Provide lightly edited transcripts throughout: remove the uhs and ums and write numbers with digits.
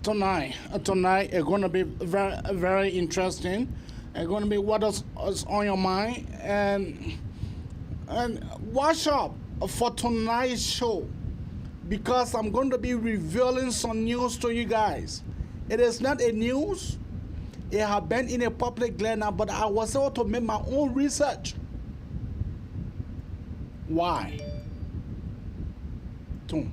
Tonight it's going to be very, very interesting. It's going to be what is on your mind, and watch out for tonight's show because I'm going to be revealing some news to you guys. It is not a news. It has been in a public glare now, but I was able to make my own research. Why? Two.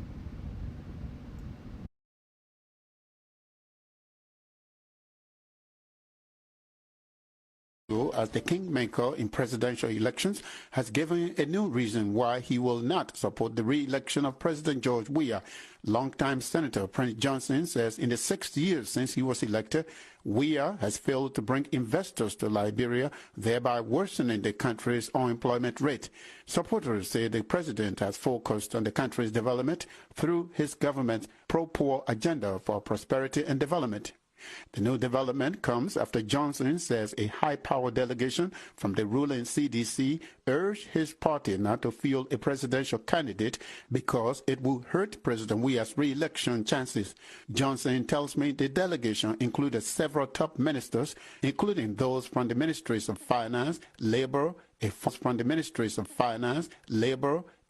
As the kingmaker in presidential elections, has given a new reason why he will not support the re-election of President George Weah. Longtime Senator Prince Johnson says in the 6 years since he was elected, Weah has failed to bring investors to Liberia, thereby worsening the country's unemployment rate. Supporters say the president has focused on the country's development through his government's pro-poor agenda for prosperity and development. The new development comes after Johnson says a high-powered delegation from the ruling CDC urged his party not to field a presidential candidate because it will hurt President Weah's re-election chances. Johnson tells me the delegation included several top ministers, including those from the Ministries of Finance, Labor,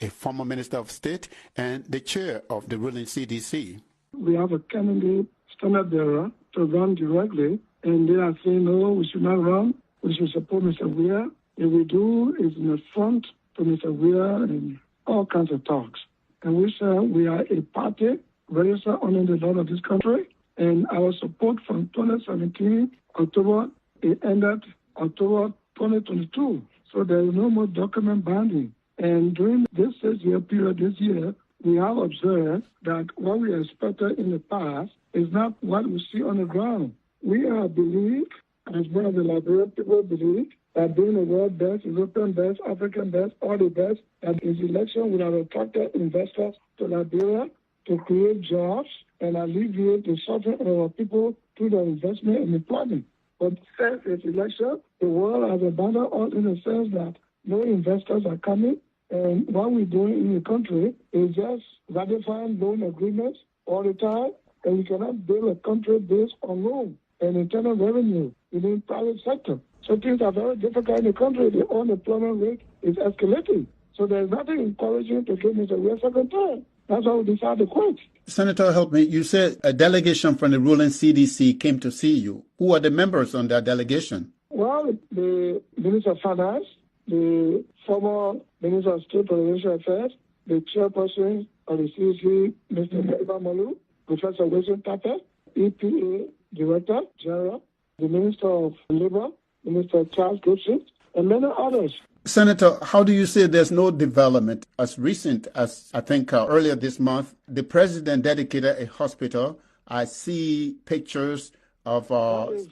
a former Minister of State, and the chair of the ruling CDC. We have a candidate, standard bearer, to run directly, and they are saying, no, we should not run, we should support Mr. Weah. If we do, it's in the front to Mr. Weah and all kinds of talks. And we say we are a party registered under the law of this country, and our support from 2017, October, it ended October 2022. So there is no more document binding. And during this 6-year period this year, we have observed that what we expected in the past is not what we see on the ground. We believe, as one of the Liberian people believe, that being the world best, European best, African best, all the best, that his election would have attracted investors to Liberia to create jobs and alleviate the suffering of our people through the investment and employment. But since his election, the world has abandoned us in the sense that no investors are coming. And what we're doing in the country is just ratifying loan agreements all the time, and you cannot build a country based on loan and internal revenue within the private sector. So things are very difficult in the country. The unemployment rate is escalating. So there's nothing encouraging to give Mr. Weah second time. That's why we decided to quit. Senator, help me. You said a delegation from the ruling CDC came to see you. Who are the members on that delegation? Well, the Minister of Finance, the former Minister of State Presidential Affairs, the chairperson of the CDC, Mr. Eva Malu, Professor Wilson Tata, EPA Director General, the Minister of Labor, Minister Charles Gibson, and many others. Senator, how do you say there's no development? As recent as, I think, earlier this month, the president dedicated a hospital. I see pictures of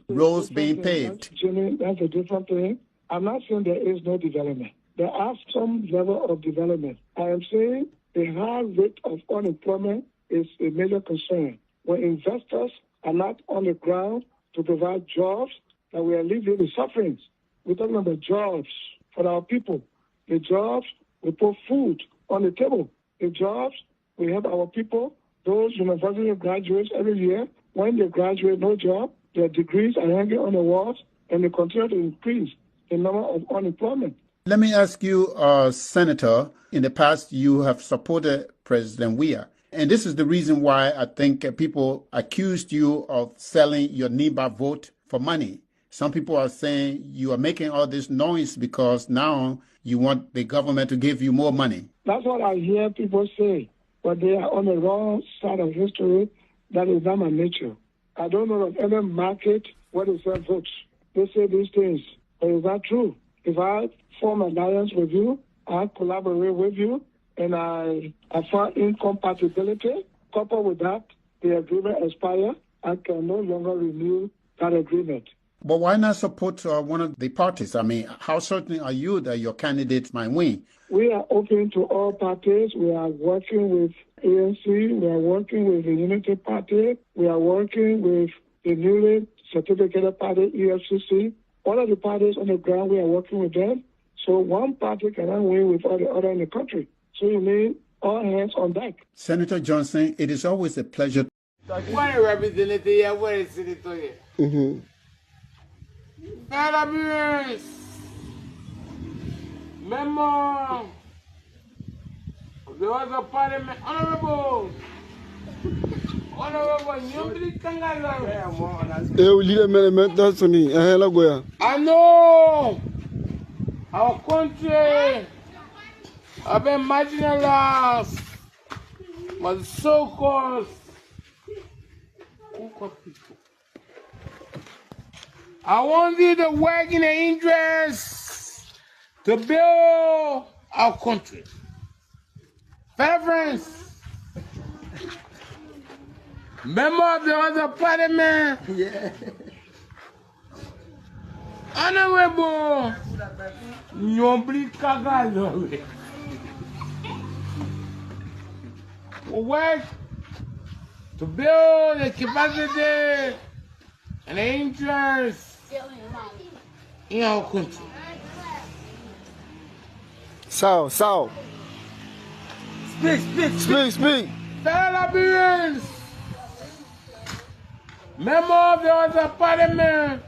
roads being paved. Jimmy, that's a different thing. I'm not saying there is no development. There are some level of development. I am saying the high rate of unemployment is a major concern. When investors are not on the ground to provide jobs, that we alleviate the sufferings. We're talking about jobs for our people. The jobs, we put food on the table. The jobs, we have our people, those university graduates every year. When they graduate, no job, their degrees are hanging on the walls, and they continue to increase the number of unemployment. Let me ask you, Senator, in the past you have supported President Weah. And this is the reason why I think people accused you of selling your NIBA vote for money. Some people are saying you are making all this noise because now you want the government to give you more money. That's what I hear people say, but they are on the wrong side of history. That is not my nature. I don't know of any market where they sell votes. They say these things, but it's not true. If I form an alliance with you, I collaborate with you, and I find incompatibility, coupled with that, the agreement expires, I can no longer renew that agreement. But why not support one of the parties? I mean, how certain are you that your candidate might win? We are open to all parties. We are working with ANC. We are working with the Unity Party. We are working with the newly certificated party, EFCC. All of the parties on the ground, we are working with them. So one party cannot win with all the other in the country. So you need all hands on deck. Senator Johnson, it is always a pleasure. What a representative here, what is it to you? Liberians, member of the other parliament, honorable Nyombi Kangala. I know our country have been marginalized by the so-called people. I want you to work in the interest to build our country. Fair friends, member of the other parliament, honorable Nyombi Kangala. Work to build the capacity and the interest in our country. Sao. Speak. Fellow Liberians, member of the other parliament,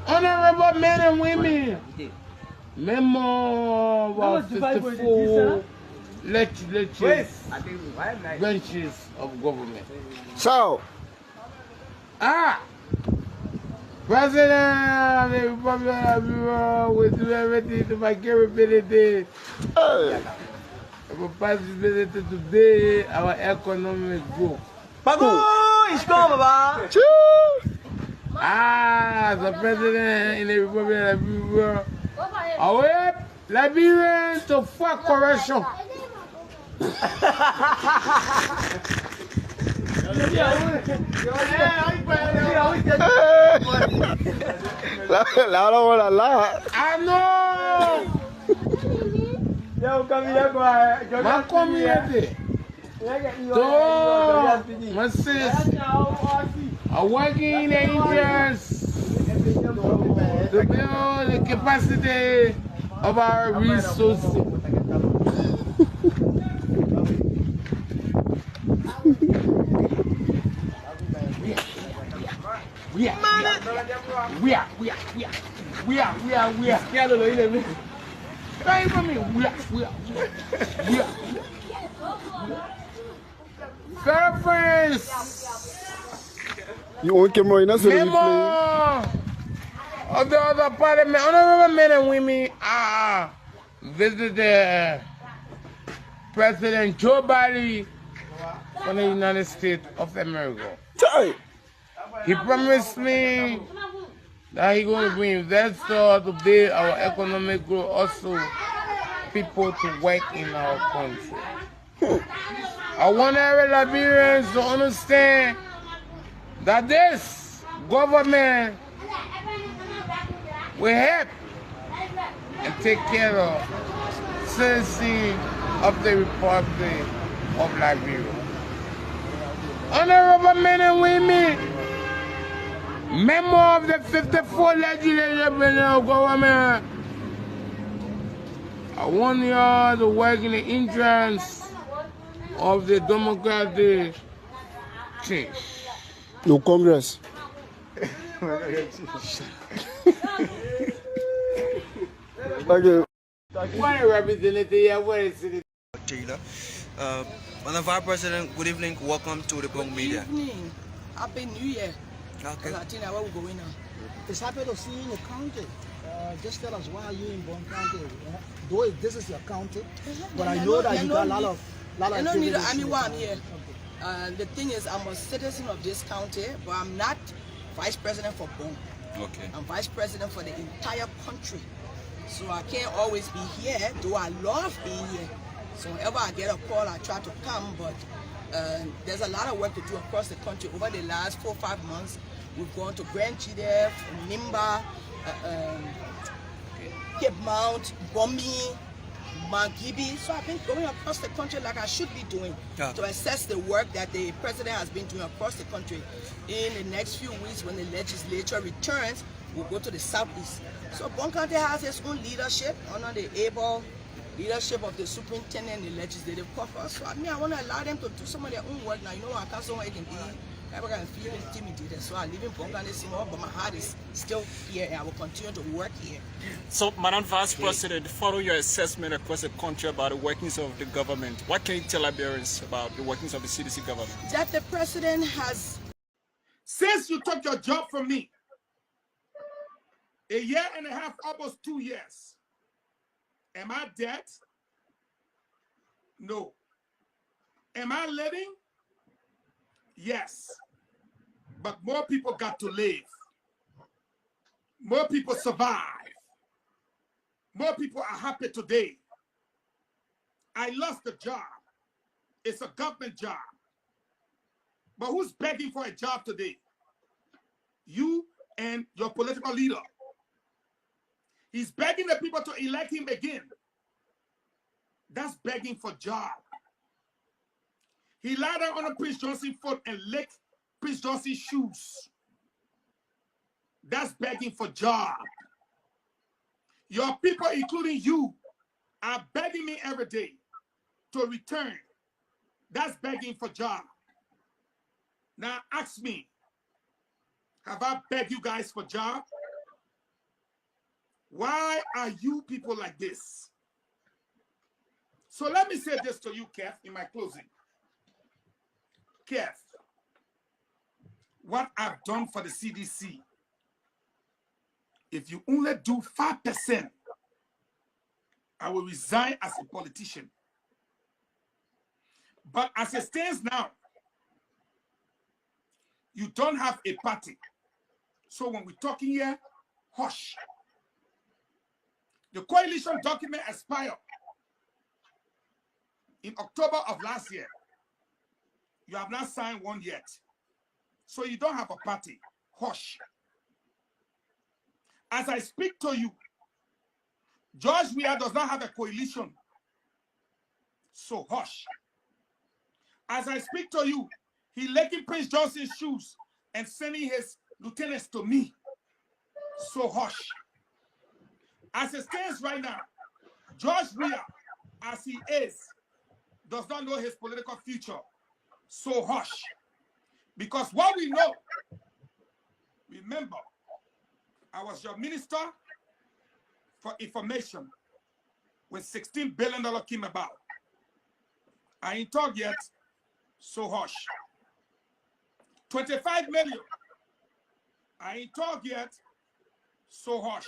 honorable men and women, member of 54 legislative branches of government. Sao. President of the Republic of Liberia, with everything to my capability. For participating today, our economic growth. The president in the Republic of Liberia, I help Liberians to fight corruption. I know. My community. My sis are working in the interest to build the capacity of our resources. We are. Try for me. We are. Fair friends. You want camera in us? Member of the other parliament, honorable men and women, visited President Joe Biden from the United States of America. He promised me that he's going to bring investors to build our economic growth, also people to work in our country. I want every Liberian to understand that this government will help and take care of citizens of the Republic of Liberia. Honorable men and women, member of the 54 legislative branch of government, I want y'all to work in the interest of the democratic change. No Congress. Okay. What a representative here, what is it? Taylor. Madam Vice President, good evening. Welcome to the Bong Media. Good evening. Happy New Year. Okay. I think where we're going now. It's happy to see you in the county. Just tell us why are you in Bon County? Though this is your county, but I know that you got a lot of I don't need to why I'm here. The thing is, I'm a citizen of this county, but I'm not vice president for Bon. Okay. I'm vice president for the entire country. So I can't always be here, though I love being here. So whenever I get a call, I try to come, but there's a lot of work to do across the country. Over the last 4 or 5 months, we've gone to Grand Chidef, Nimba, Cape Mount, Bomi, Mangibi. So I've been going across the country like I should be doing to assess the work that the president has been doing across the country. In the next few weeks, when the legislature returns, we'll go to the southeast. So Bon County has its own leadership under the able leadership of the superintendent and the legislative corpus. So I mean, I want to allow them to do some of their own work. Now, you know, I can't somewhere it can be. I can feel intimidated. So I live in Bongane, but my heart is still here, and I will continue to work here. So, Madam Vice President, follow your assessment across the country about the workings of the government. What can you tell Liberians about the workings of the CDC government? That the president has. Since you took your job from me, a year and a half, almost 2 years, am I dead? No. Am I living? Yes. But more people got to live. More people survive. More people are happy today. I lost the job. It's a government job. But who's begging for a job today? You and your political leader. He's begging the people to elect him again. That's begging for job. He lied down on a Prince Johnson's foot and licked Prince Johnson's shoes. That's begging for job. Your people, including you, are begging me every day to return. That's begging for job. Now ask me, have I begged you guys for job? Why are you people like this? So let me say this to you, Kev, in my closing. Kev, what I've done for the CDC, if you only do 5%, I will resign as a politician. But as it stands now, you don't have a party. So when we're talking here, hush. The coalition document expired in October of last year. You have not signed one yet. So you don't have a party. Hush. As I speak to you, George Weah does not have a coalition. So hush. As I speak to you, he licking Prince Johnson's shoes and sending his lieutenants to me. So hush. As it stands right now, George Weah, as he is, does not know his political future. So hush. Because what we know, remember, I was your minister for information when $16 billion came about. I ain't talked yet, so hush. 25 million. I ain't talked yet, so hush.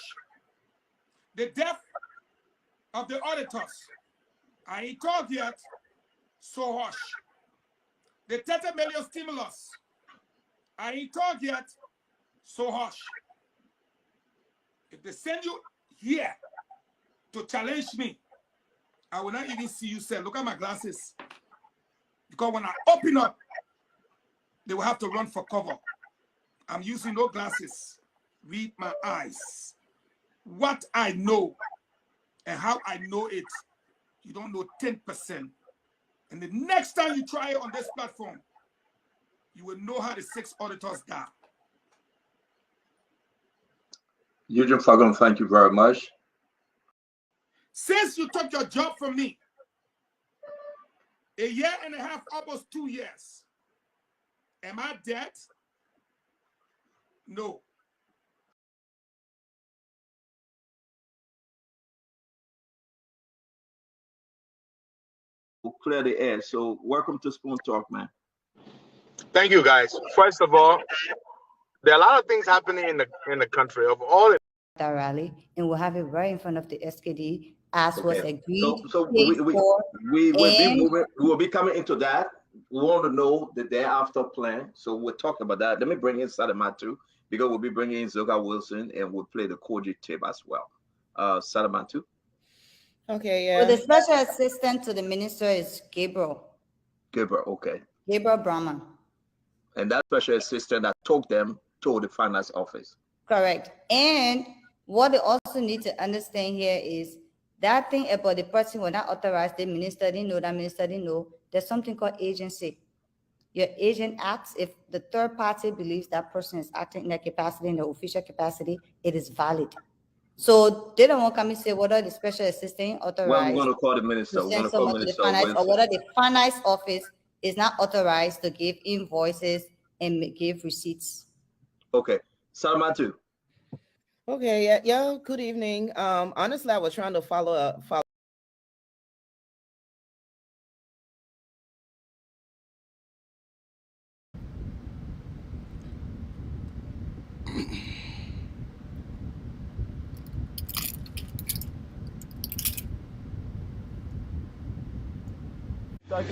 The death of the auditors. I ain't talked yet, so hush. The 30 million stimulus. I ain't talked yet, so hush. If they send you here to challenge me, I will not even see you say, look at my glasses. Because when I open up, they will have to run for cover. I'm using no glasses. Read my eyes. What I know and how I know it, you don't know 10%. And the next time you try it on this platform, you will know how the 6 auditors die. Eugene Fagan, thank you very much. Since you took your job from me, a year and a half, almost 2 years, am I dead? No. We'll clear the air. So welcome to Spoon Talk, man. Thank you, guys. First of all, there are a lot of things happening in the country. Of all that rally, and we'll have it right in front of the SKD as was agreed. So we will be coming into that. We want to know the day after plan. So we'll talk about that. Let me bring in Sadama too, because we'll be bringing in Zoga Wilson and we'll play the Koji tape as well. Sadama too. Okay, yeah. Well, the special assistant to the minister is Gabriel. Gabriel, okay. Gabriel Brahman. And that special assistant that took them to the finance office. Correct. And what they also need to understand here is that thing about the person will not authorize the minister didn't know, that minister didn't know. There's something called agency. Your agent acts if the third party believes that person is acting in their capacity, in their official capacity, it is valid. So they don't want to come and say whether the special assistant Well, authorized we're going to call the minister. to We're send going to call someone to the Minister finance, or Wilson. whether the finance office is not authorized to give invoices and give receipts. Okay. Salamatu. Okay, yeah, good evening. Honestly, I was trying to follow.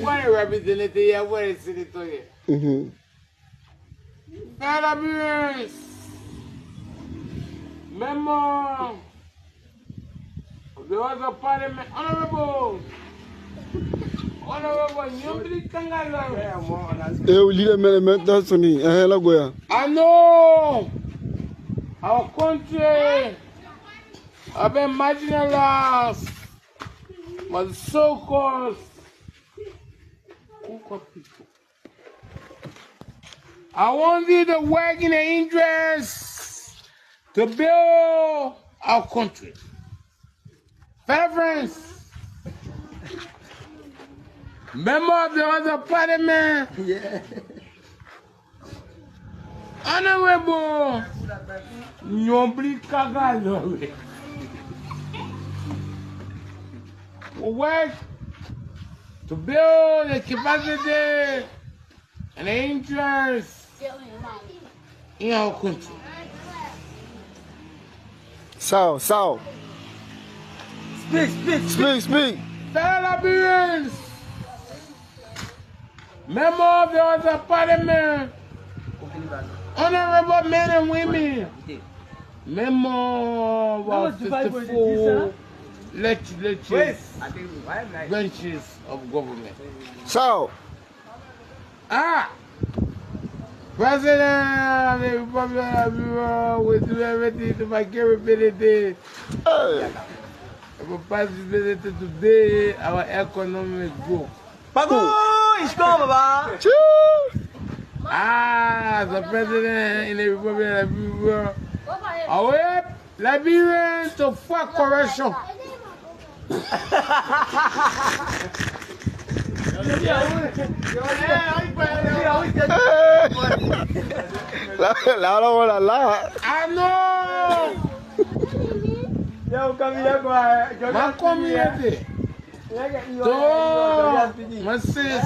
What a representative, what is it to you? Liberians, member of the other parliament, honorable, Nyambri Kangala. I know our country have been marginalized by the so-called people. I want you to work in the interest to build our country. Fellow friends, member of the other parliament, honorable Nyambri Kangala, work to build the capacity and the interest in our country. Sao. Speak. Fellow Liberians, member of the other parliament, honorable men and women, member of 54 legislatures, branches of government. Sao. President of the Republic of Liberia, we do everything to my capability. We participate today our economic growth. The president in the Republic of Liberia, I will Liberian to fuck corruption. I know. My community. So, my sis,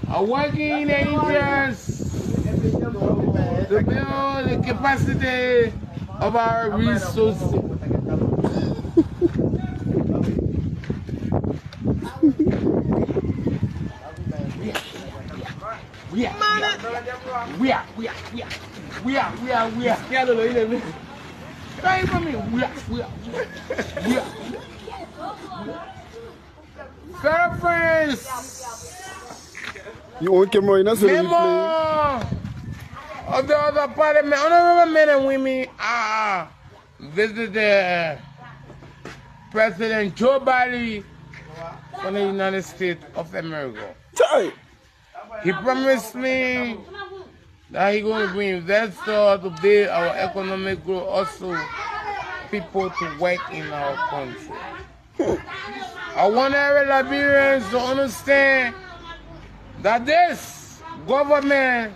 are working in the interest to build the capacity of our resources. We are friends. You want camera in us? Member of the other parliament, honorable men and women, visited President Joe Biden from the United States of America. He promised me that he's going to bring investors to build our economic growth, also people to work in our country. I want every Liberian to understand that this government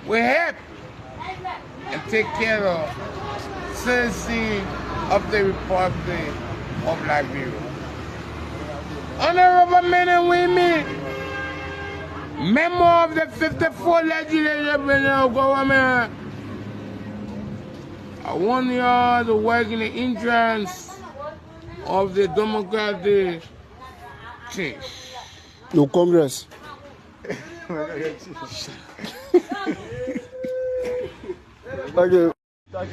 will help and take care of citizens of the Republic of Liberia. Honorable men and women, member of the 54 legislative branch of government, I want y'all to work in the interest of the democratic change. No Congress. Okay.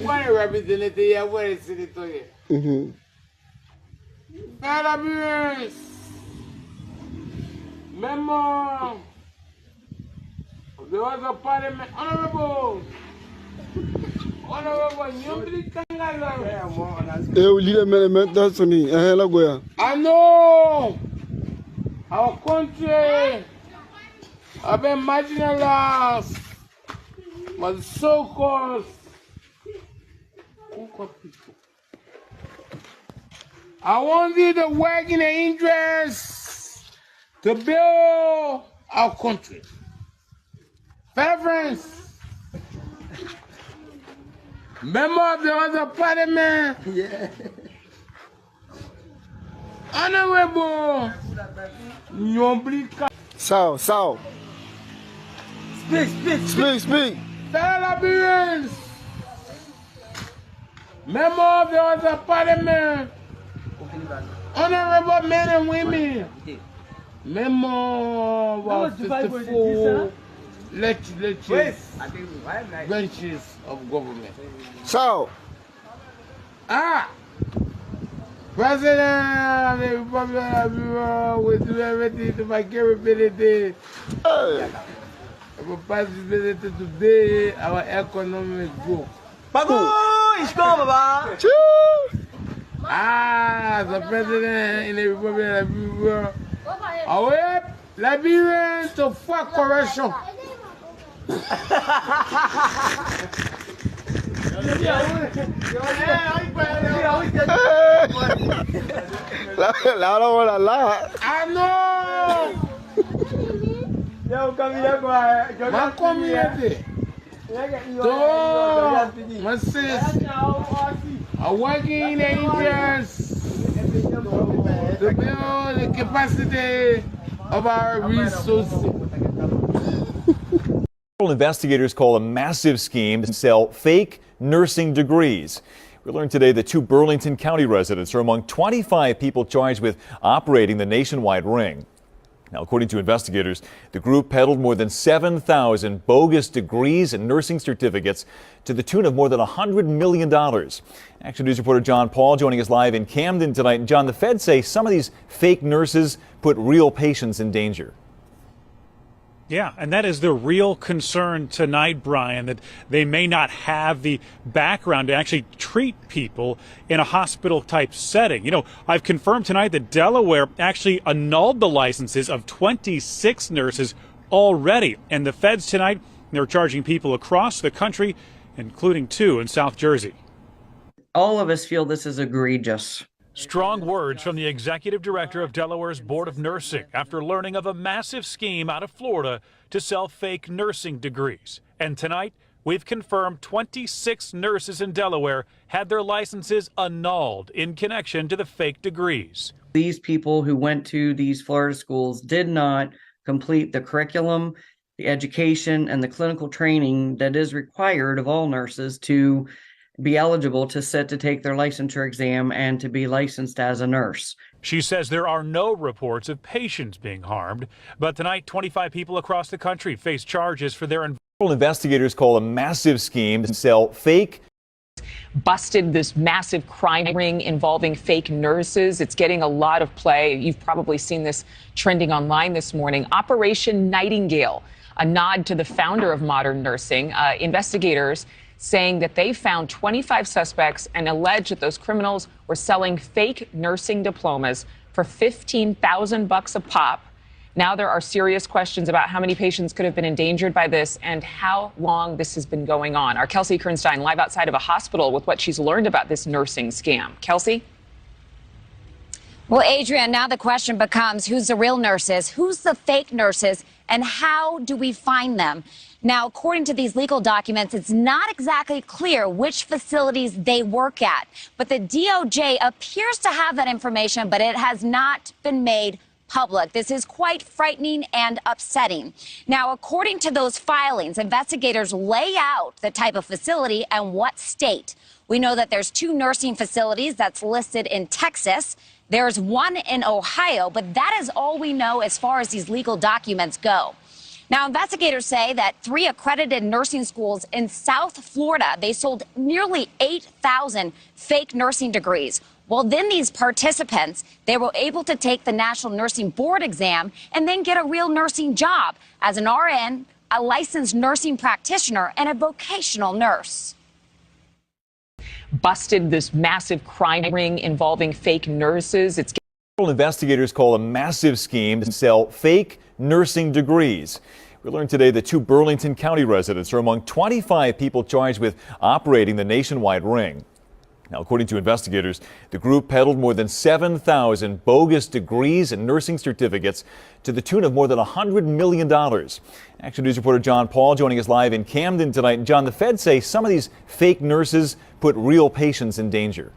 What a representative, what is it to you? Fellow Liberians, member of the other parliament, honorable Nyambri Kangala. I know our country have been marginalized by the so-called I want you to work in the interest to build our country. Fellow friends, member of the other parliament, Honorable Nyomblika. Sao. Speak. Speak. Fellow Liberians, member of the other parliament, honorable men and women, member of 54 legislatures, branches of government. Sao. President of the Republic of Liberia, will do everything to my capability. Our possibility today, our economic growth. The president in the Republic of Liberia, I will help Liberians to fight corruption. I know. My community, my sis, are working in the interest to build the capacity of our resources. Investigators call a massive scheme to sell fake nursing degrees. We learned today that 2 Burlington County residents are among 25 people charged with operating the nationwide ring. Now, according to investigators, the group peddled more than 7,000 bogus degrees and nursing certificates to the tune of more than $100 million. Action News reporter John Paul joining us live in Camden tonight. And John, the feds say some of these fake nurses put real patients in danger. Yeah, and that is the real concern tonight, Brian, that they may not have the background to actually treat people in a hospital-type setting. You know, I've confirmed tonight that Delaware actually annulled the licenses of 26 nurses already. And the feds tonight, they're charging people across the country, including 2 in South Jersey. All of us feel this is egregious. Strong words from the executive director of Delaware's Board of Nursing after learning of a massive scheme out of Florida to sell fake nursing degrees. And tonight, we've confirmed 26 nurses in Delaware had their licenses annulled in connection to the fake degrees. These people who went to these Florida schools did not complete the curriculum, the education, and the clinical training that is required of all nurses to be eligible to sit to take their licensure exam and to be licensed as a nurse. She says there are no reports of patients being harmed, but tonight 25 people across the country face charges for their Investigators call a massive scheme to sell fake busted this massive crime ring involving fake nurses. It's getting a lot of play. You've probably seen this trending online this morning. Operation Nightingale, a nod to the founder of modern nursing. Investigators saying that they found 25 suspects and alleged that those criminals were selling fake nursing diplomas for $15,000 a pop. Now there are serious questions about how many patients could have been endangered by this and how long this has been going on. Our Kelsey Kernstein live outside of a hospital with what she's learned about this nursing scam. Kelsey? Well, Adrian, now the question becomes who's the real nurses, who's the fake nurses, and how do we find them? Now, according to these legal documents, it's not exactly clear which facilities they work at. But the DOJ appears to have that information, but it has not been made public. This is quite frightening and upsetting. Now, according to those filings, investigators lay out the type of facility and what state. We know that there's 2 nursing facilities that's listed in Texas. There's 1 in Ohio, but that is all we know as far as these legal documents go. Now, investigators say that 3 accredited nursing schools in South Florida, they sold nearly 8,000 fake nursing degrees. Well, then these participants, they were able to take the National Nursing Board exam and then get a real nursing job as an RN, a licensed nursing practitioner, and a vocational nurse. Busted this massive crime ring involving fake nurses. It's Investigators call a massive scheme to sell fake nursing degrees. We learned today that 2 Burlington County residents are among 25 people charged with operating the nationwide ring. Now, according to investigators, the group peddled more than 7,000 bogus degrees and nursing certificates to the tune of more than $100 million. Action News reporter John Paul joining us live in Camden tonight. John, the feds say some of these fake nurses put real patients in danger.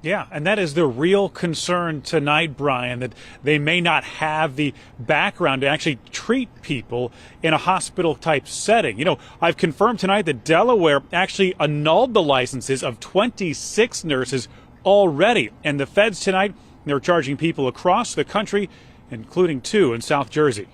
Yeah, and that is the real concern tonight, Brian, that they may not have the background to actually treat people in a hospital-type setting. You know, I've confirmed tonight that Delaware actually annulled the licenses of 26 nurses already. And the feds tonight, they're charging people across the country, including 2 in South Jersey.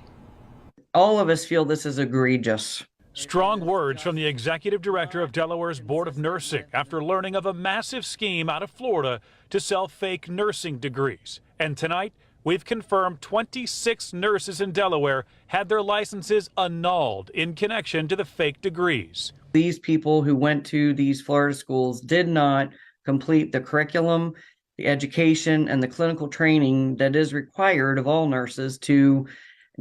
All of us feel this is egregious. Strong words from the executive director of Delaware's Board of Nursing after learning of a massive scheme out of Florida to sell fake nursing degrees. And tonight, we've confirmed 26 nurses in Delaware had their licenses annulled in connection to the fake degrees. These people who went to these Florida schools did not complete the curriculum, the education, and the clinical training that is required of all nurses to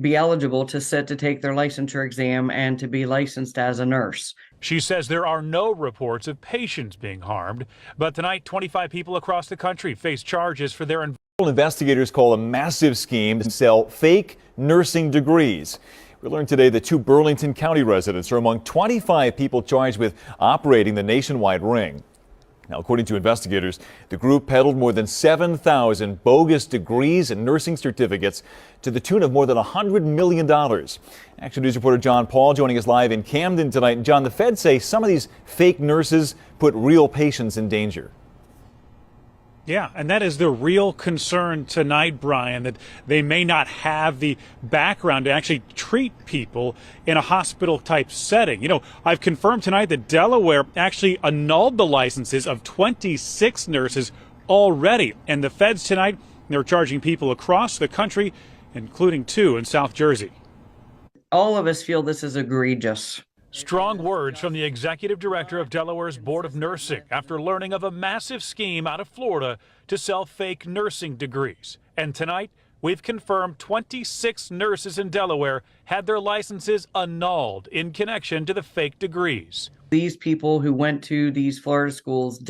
be eligible to sit to take their licensure exam and to be licensed as a nurse. She says there are no reports of patients being harmed, but tonight 25 people across the country face charges for their involvement. Investigators call a massive scheme to sell fake nursing degrees. We learned today that 2 Burlington County residents are among 25 people charged with operating the nationwide ring. Now, according to investigators, the group peddled more than 7,000 bogus degrees and nursing certificates to the tune of more than $100 million. Action News reporter John Paul joining us live in Camden tonight. John, the feds say some of these fake nurses put real patients in danger. Yeah, and that is the real concern tonight, Brian, that they may not have the background to actually treat people in a hospital-type setting. You know, I've confirmed tonight that Delaware actually annulled the licenses of 26 nurses already. And the feds tonight, they're charging people across the country, including 2 in South Jersey. All of us feel this is egregious. Strong words from the executive director of Delaware's Board of Nursing after learning of a massive scheme out of Florida to sell fake nursing degrees. And tonight, we've confirmed 26 nurses in Delaware had their licenses annulled in connection to the fake degrees. These people who went to these Florida schools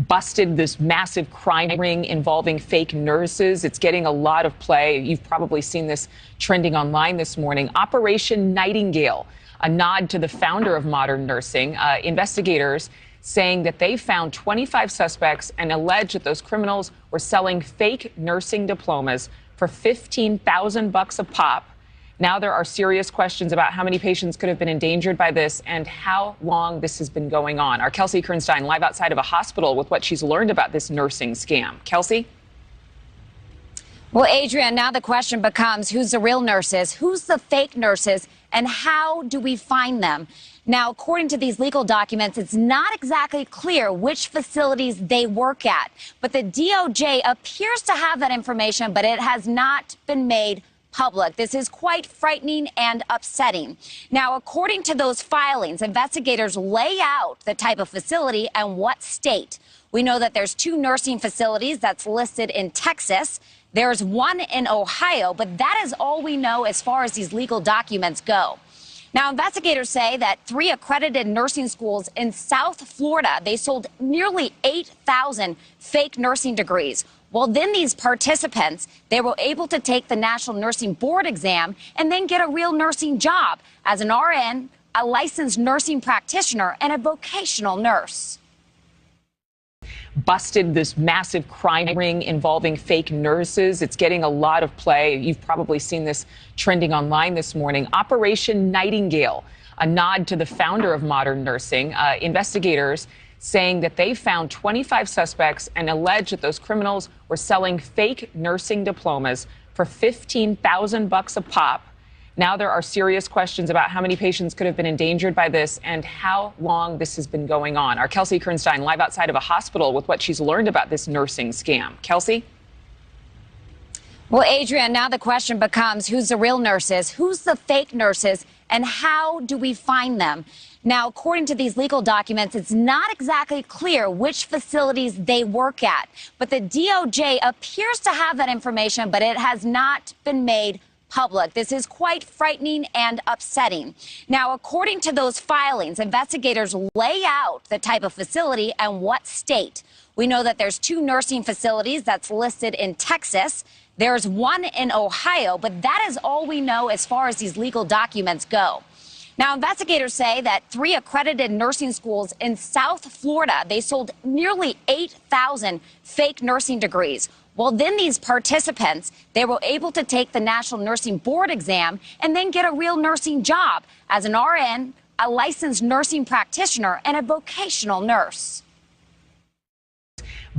busted this massive crime ring involving fake nurses. It's getting a lot of play. You've probably seen this trending online this morning. Operation Nightingale, a nod to the founder of modern nursing. Investigators saying that they found 25 suspects and alleged that those criminals were selling fake nursing diplomas for $15,000 a pop. Now there are serious questions about how many patients could have been endangered by this and how long this has been going on. Our Kelsey Kernstein live outside of a hospital with what she's learned about this nursing scam. Kelsey? Well, Adrian, now the question becomes who's the real nurses, who's the fake nurses, and how do we find them? Now, according to these legal documents, it's not exactly clear which facilities they work at, but the DOJ appears to have that information, but it has not been made public. This is quite frightening and upsetting. Now, according to those filings, investigators lay out the type of facility and what state. We know that there's 2 nursing facilities that's listed in Texas. There's 1 in Ohio, but that is all we know as far as these legal documents go. Now, investigators say that 3 accredited nursing schools in South Florida, they sold nearly 8,000 fake nursing degrees. Well, then these participants, they were able to take the National Nursing Board exam and then get a real nursing job as an RN, a licensed nursing practitioner, and a vocational nurse. Busted this massive crime ring involving fake nurses. It's getting a lot of play. You've probably seen this trending online this morning. Operation Nightingale, a nod to the founder of modern nursing. Investigators saying that they found 25 suspects and alleged that those criminals were selling fake nursing diplomas for $15,000 a pop. Now there are serious questions about how many patients could have been endangered by this and how long this has been going on. Our Kelsey Kernstein live outside of a hospital with what she's learned about this nursing scam. Kelsey? Well, Adrian, now the question becomes who's the real nurses, who's the fake nurses, and how do we find them? Now, according to these legal documents, it's not exactly clear which facilities they work at, but the DOJ appears to have that information, but it has not been made public. This is quite frightening and upsetting. Now, according to those filings, investigators lay out the type of facility and what state. We know that there's 2 nursing facilities that's listed in Texas. There's 1 in Ohio, but that is all we know as far as these legal documents go. Now, investigators say that 3 accredited nursing schools in South Florida, they sold nearly 8,000 fake nursing degrees. Well, then these participants, they were able to take the National Nursing Board exam and then get a real nursing job as an RN, a licensed nursing practitioner, and a vocational nurse.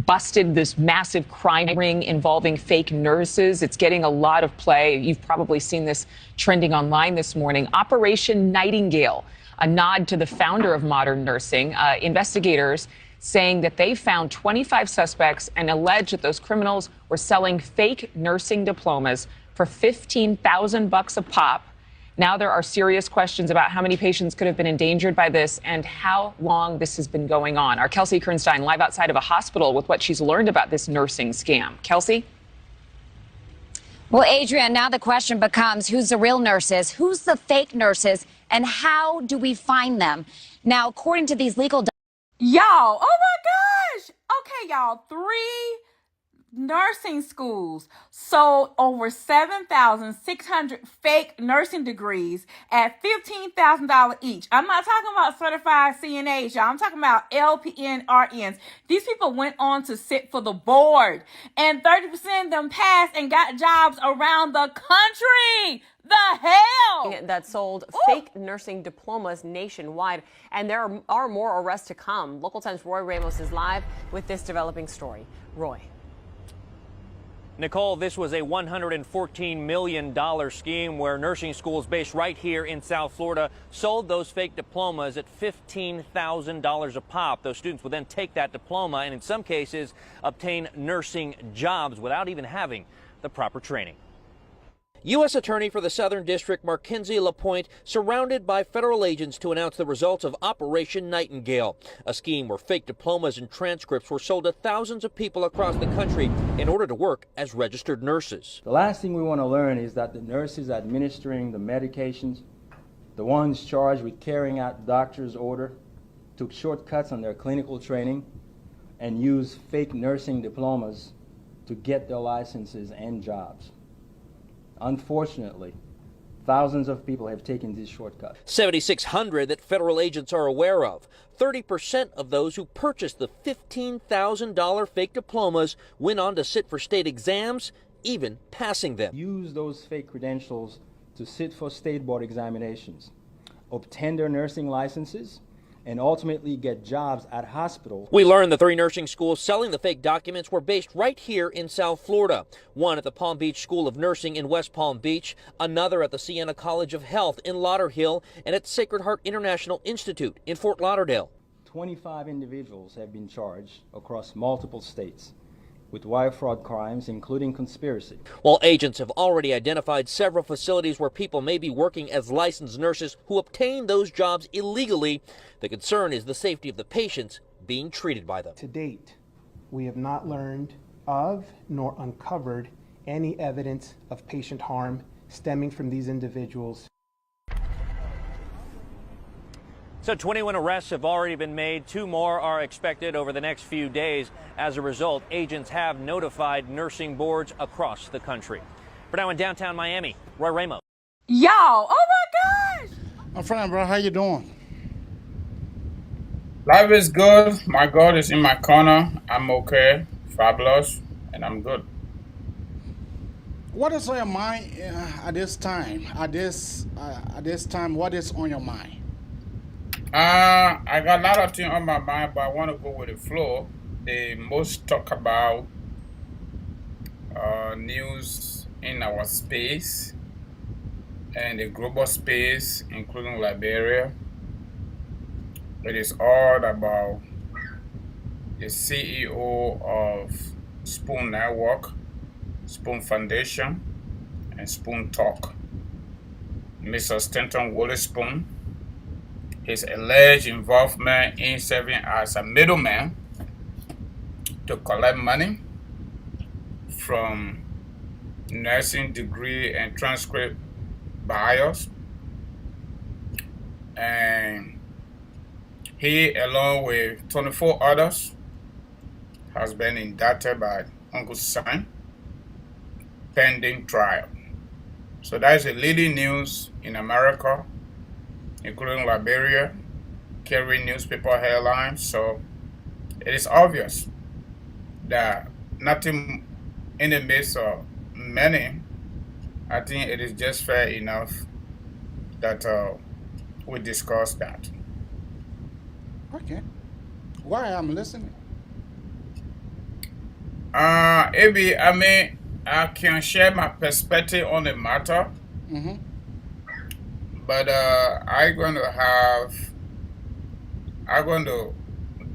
Busted this massive crime ring involving fake nurses. It's getting a lot of play. You've probably seen this trending online this morning. Operation Nightingale, a nod to the founder of modern nursing. Investigators saying that they found 25 suspects and allege that those criminals were selling fake nursing diplomas for $15,000 a pop. Now there are serious questions about how many patients could have been endangered by this and how long this has been going on. Our Kelsey Kernstein live outside of a hospital with what she's learned about this nursing scam. Kelsey? Well, Adrian, now the question becomes who's the real nurses, who's the fake nurses, and how do we find them? Now, according to these legal Y'all, oh my gosh. Okay, y'all, 3 nursing schools sold over 7,600 fake nursing degrees at $15,000 each. I'm not talking about certified CNAs, y'all. I'm talking about LPN, RNs. These people went on to sit for the board, and 30% of them passed and got jobs around the country. The hell? That sold fake nursing diplomas nationwide, and there are more arrests to come. Local Times' Roy Ramos is live with this developing story. Roy. Nicole, this was a $114 million scheme where nursing schools based right here in South Florida sold those fake diplomas at $15,000 a pop. Those students would then take that diploma and in some cases obtain nursing jobs without even having the proper training. U.S. Attorney for the Southern District Mackenzie LaPointe surrounded by federal agents to announce the results of Operation Nightingale, a scheme where fake diplomas and transcripts were sold to thousands of people across the country in order to work as registered nurses. The last thing we want to learn is that the nurses administering the medications, the ones charged with carrying out the doctor's order, took shortcuts on their clinical training and used fake nursing diplomas to get their licenses and jobs. Unfortunately, thousands of people have taken these shortcuts. 7,600 that federal agents are aware of. 30% of those who purchased the $15,000 fake diplomas went on to sit for state exams, even passing them. Use those fake credentials to sit for state board examinations, obtain their nursing licenses, and ultimately get jobs at hospitals. We learned the 3 nursing schools selling the fake documents were based right here in South Florida. One at the Palm Beach School of Nursing in West Palm Beach, another at the Siena College of Health in Lauderhill, and at Sacred Heart International Institute in Fort Lauderdale. 25 individuals have been charged across multiple states with wire fraud crimes, including conspiracy. While agents have already identified several facilities where people may be working as licensed nurses who obtain those jobs illegally, the concern is the safety of the patients being treated by them. To date, we have not learned of nor uncovered any evidence of patient harm stemming from these individuals. So 21 arrests have already been made. 2 more are expected over the next few days. As a result, agents have notified nursing boards across the country. For now in downtown Miami, Roy Ramos. Y'all, oh my gosh. My friend, bro, how you doing? Life is good. My God is in my corner. I'm okay, fabulous, and I'm good. What is on your mind at this time? At this time, what is on your mind? I got a lot of things on my mind, but I want to go with the flow. They most talk about news in our space and the global space, including Liberia. It is all about the CEO of Spoon Network, Spoon Foundation, and Spoon Talk, Mr. Stanton Willis Spoon. His alleged involvement in serving as a middleman to collect money from nursing degree and transcript bios. And he, along with 24 others, has been indicted by Uncle Sam pending trial. So that is the leading news in America, including Liberia, carrying newspaper headlines. So it is obvious that nothing in the midst of many, I think it is just fair enough that we discuss that. Okay. Why I'm listening? Maybe, I mean, I can share my perspective on the matter, but I'm going to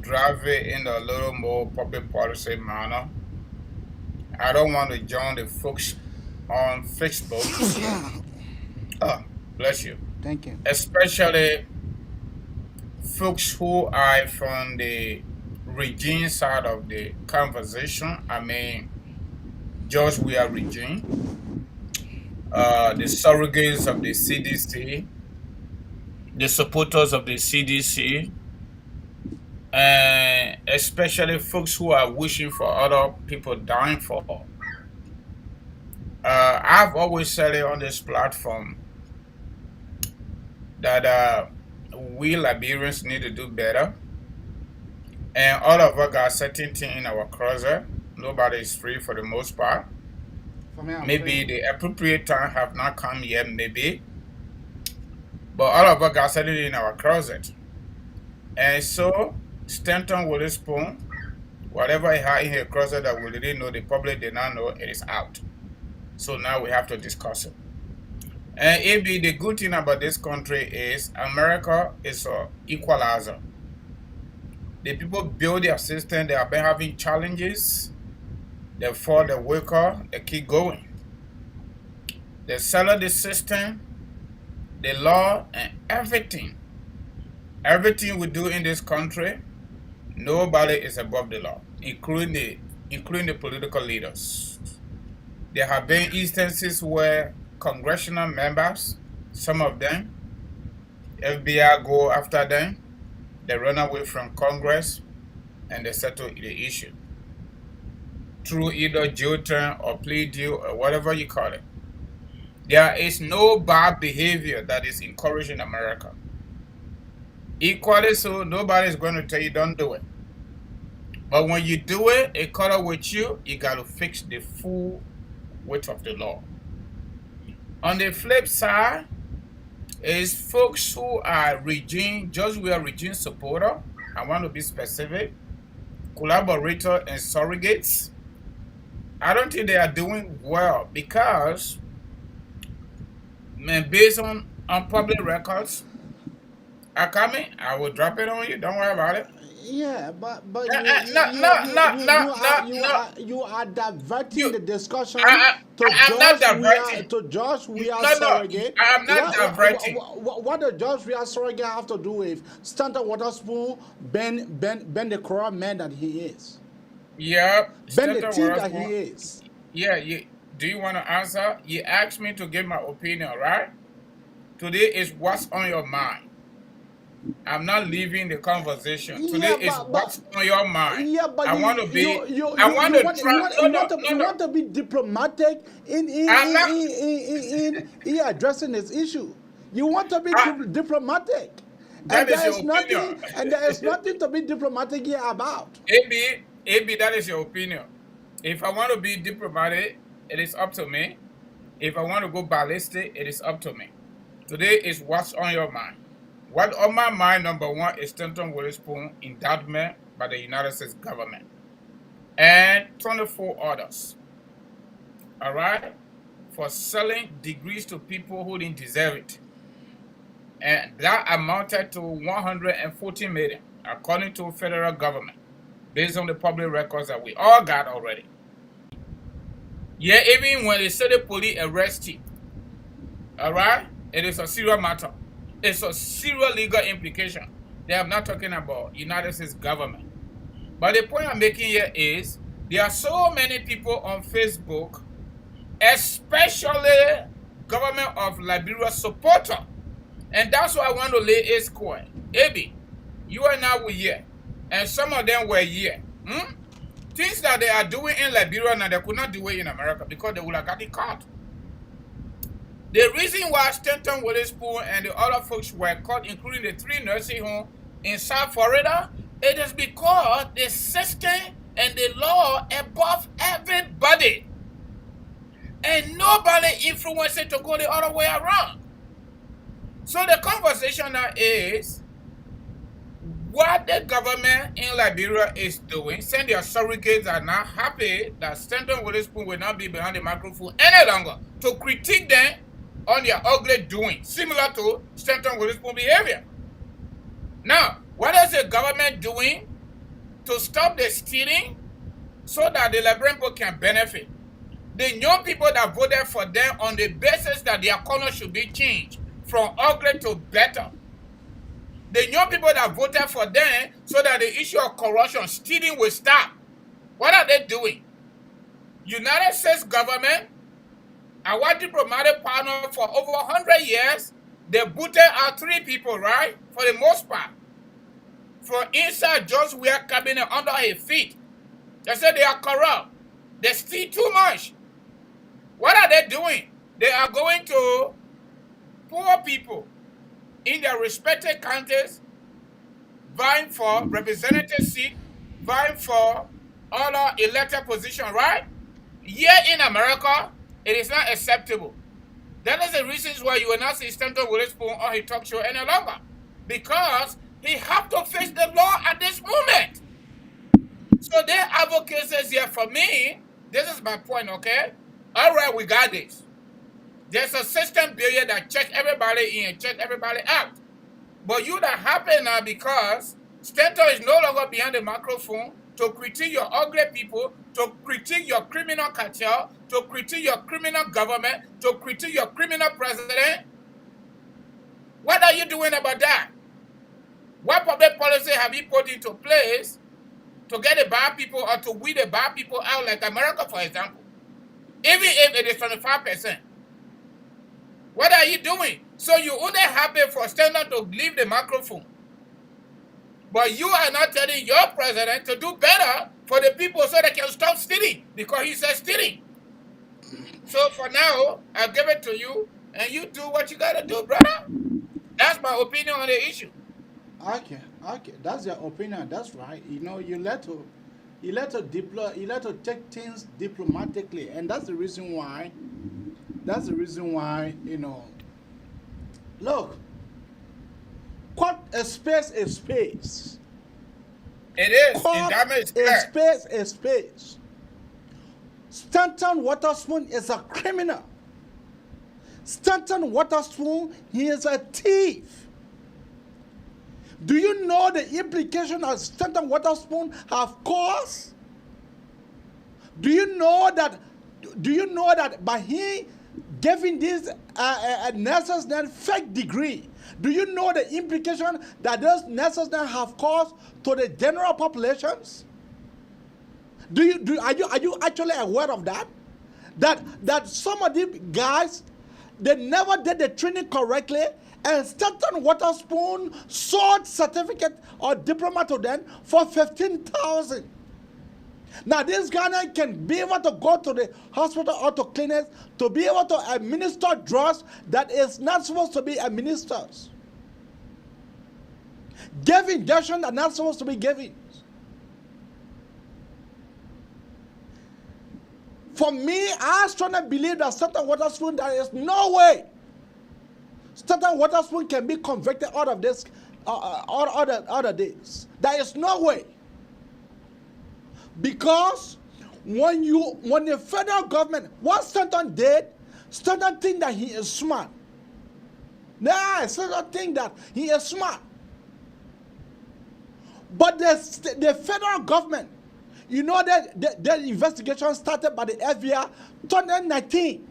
drive it in a little more public policy manner. I don't want to join the folks on Facebook. Oh, bless you. Thank you. Especially folks who are from the regime side of the conversation. I mean, George Weah regime, the surrogates of the CDC, the supporters of the CDC, and especially folks who are wishing for other people dying for. I've always said it on this platform that we Liberians need to do better. And all of us got certain things in our closet. Nobody is free for the most part. Maybe the appropriate time have not come yet, maybe. But all of us got certain in our closet. And so, Stanton Witherspoon, whatever he had in his closet that we didn't know, the public did not know, it is out. So now we have to discuss it. And maybe the good thing about this country is America is an equalizer. The people build their system, they have been having challenges. They fall, they wake up, they keep going. They sell the system, the law, and everything. Everything we do in this country, nobody is above the law, including the political leaders. There have been instances where congressional members, some of them, FBI go after them, they run away from Congress, and they settle the issue through either jail term or plea deal or whatever you call it. There is no bad behavior that is encouraged in America. Equally so, nobody is going to tell you don't do it. But when you do it, it caught up with you, you got to fix the full weight of the law. On the flip side, is folks who are regime, just we are regime supporter, I want to be specific, collaborator and surrogates. I don't think they are doing well because, man, based on public records, I will drop it on you. Don't worry about it. Yeah, but you are diverting the discussion to George Weah surrogate. I'm not diverting. What does George Weah surrogate have to do with Stanton Witherspoon, Ben the corrupt man that he is? Yeah, Ben the thief that he is. Yeah, do you want to answer? You asked me to give my opinion, right? Today is what's on your mind. I'm not leaving the conversation. Today is what's on your mind. Yeah, but I want to be. You want to be diplomatic in addressing this issue. You want to be diplomatic. That is your opinion. And there is nothing to be diplomatic here about. AB, that is your opinion. If I want to be diplomatic, it is up to me. If I want to go ballistic, it is up to me. Today is what's on your mind. What on my mind, number one, is Stanton Witherspoon indictment by the United States government and 24 others, all right, for selling degrees to people who didn't deserve it. And that amounted to $140 million, according to federal government, based on the public records that we all got already. Yeah, even when they say the police arrest you, all right, it is a serious matter. It's a serious legal implication. They are not talking about United States government. But the point I'm making here is there are so many people on Facebook especially government of Liberia supporter. And that's why I want to lay it square. Abi, you and I were here, and some of them were here. Things that they are doing in Liberia now, they could not do it in America because they would have got it caught. The reason why Stanton Witherspoon and the other folks were caught, including the 3 nursing homes in South Florida, it is because the system and the law above everybody. And nobody influenced it to go the other way around. So the conversation now is what the government in Liberia is doing, saying their surrogates are not happy that Stanton Witherspoon will not be behind the microphone any longer to critique them on their ugly doing, similar to Stanton Witherspoon behavior. Now, what is the government doing to stop the stealing so that the Liberian people can benefit? The young people that voted for them on the basis that their color should be changed from ugly to better. The young people that voted for them so that the issue of corruption, stealing will stop. What are they doing? United States government, our diplomatic partner for over 100 years, they booted out 3 people, right? For the most part. From inside just wear cabinet under his feet. They said they are corrupt. They steal too much. What are they doing? They are going to poor people in their respective counties, vying for representative seat, vying for other elected position, right? Here in America, it is not acceptable. That is the reasons why you will not see Stanton Witherspoon on his talk show any longer. Because he have to face the law at this moment. So their advocacy here for me, this is my point, okay? All right, we got this. There's a system bill here that check everybody in and check everybody out. But you that happen now because Stanton is no longer behind the microphone to critique your ugly people, to critique your criminal cartel, to critique your criminal government, to critique your criminal president. What are you doing about that? What public policy have you put into place to get the bad people or to weed the bad people out, like America, for example? Even if it is 25%. What are you doing? So you only happy for Stanton to leave the microphone. But you are not telling your president to do better for the people so they can stop stealing, because he says stealing. So for now, I'll give it to you, and you do what you gotta do, brother. That's my opinion on the issue. Okay, that's your opinion. That's right. You know, you let to take things diplomatically, and that's the reason why. You know. Look, cut a space is space. It is. Space is space. Stanton Witherspoon is a criminal. Stanton Witherspoon, he is a thief. Do you know the implication of Stanton Witherspoon have caused? Do you know that by he giving these nurses then fake degree, do you know the implication that those nurses then have caused to the general populations? Are you actually aware of that? That some of these guys, they never did the training correctly, and Stanton Witherspoon sold certificate or diploma to them for $15,000. Now this guy can be able to go to the hospital or to clinics to be able to administer drugs that is not supposed to be administered. Give injections that are not supposed to be given. For me, I strongly believe that Stanton Witherspoon, there is no way Stanton Witherspoon can be convicted out of this other days. There is no way. Because when the federal government, what Stanton did, Stanton think that he is smart. Nah, Stanton think that he is smart. But the federal government, you know that the investigation started by the FBI 2019.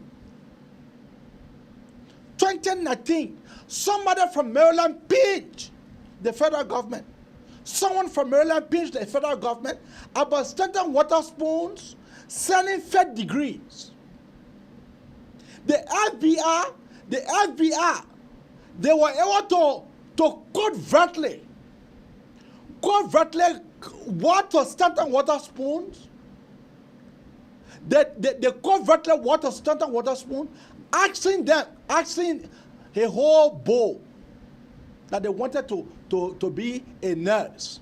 2019, somebody from Maryland pinched the federal government. Someone from Maryland pinched the federal government about Stanton Witherspoon's selling fake degrees. The FBI, they were able to covertly water Stanton Waterspoons. They covertly water Stanton Waterspoon, asking a whole bowl that they wanted to be a nurse.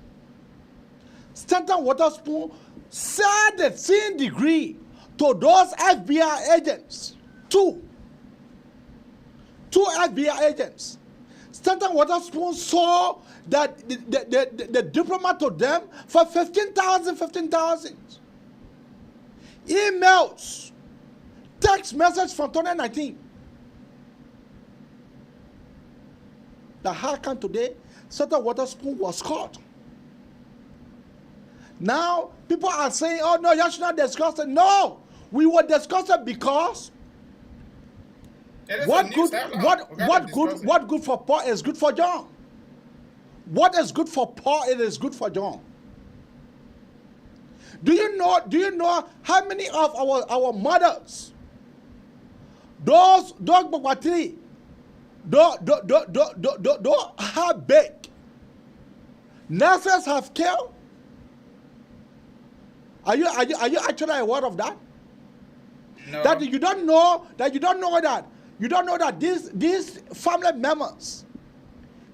Stanton Waterspoon said the same degree to those FBI agents. Two FBI agents. Stanton Waterspoon saw that the diplomat to them for 15,000. Emails, text message from 2019. The how come today Stanton Waterspoon was caught? Now people are saying, oh no, you should not discuss it. No, we will discuss it because what good for Paul is good for John. What is good for Paul, it is good for John. Do you know how many of our mothers, those Bogwatiri, those have baked, nurses have killed? Are you actually aware of that? No. That you don't know that these family members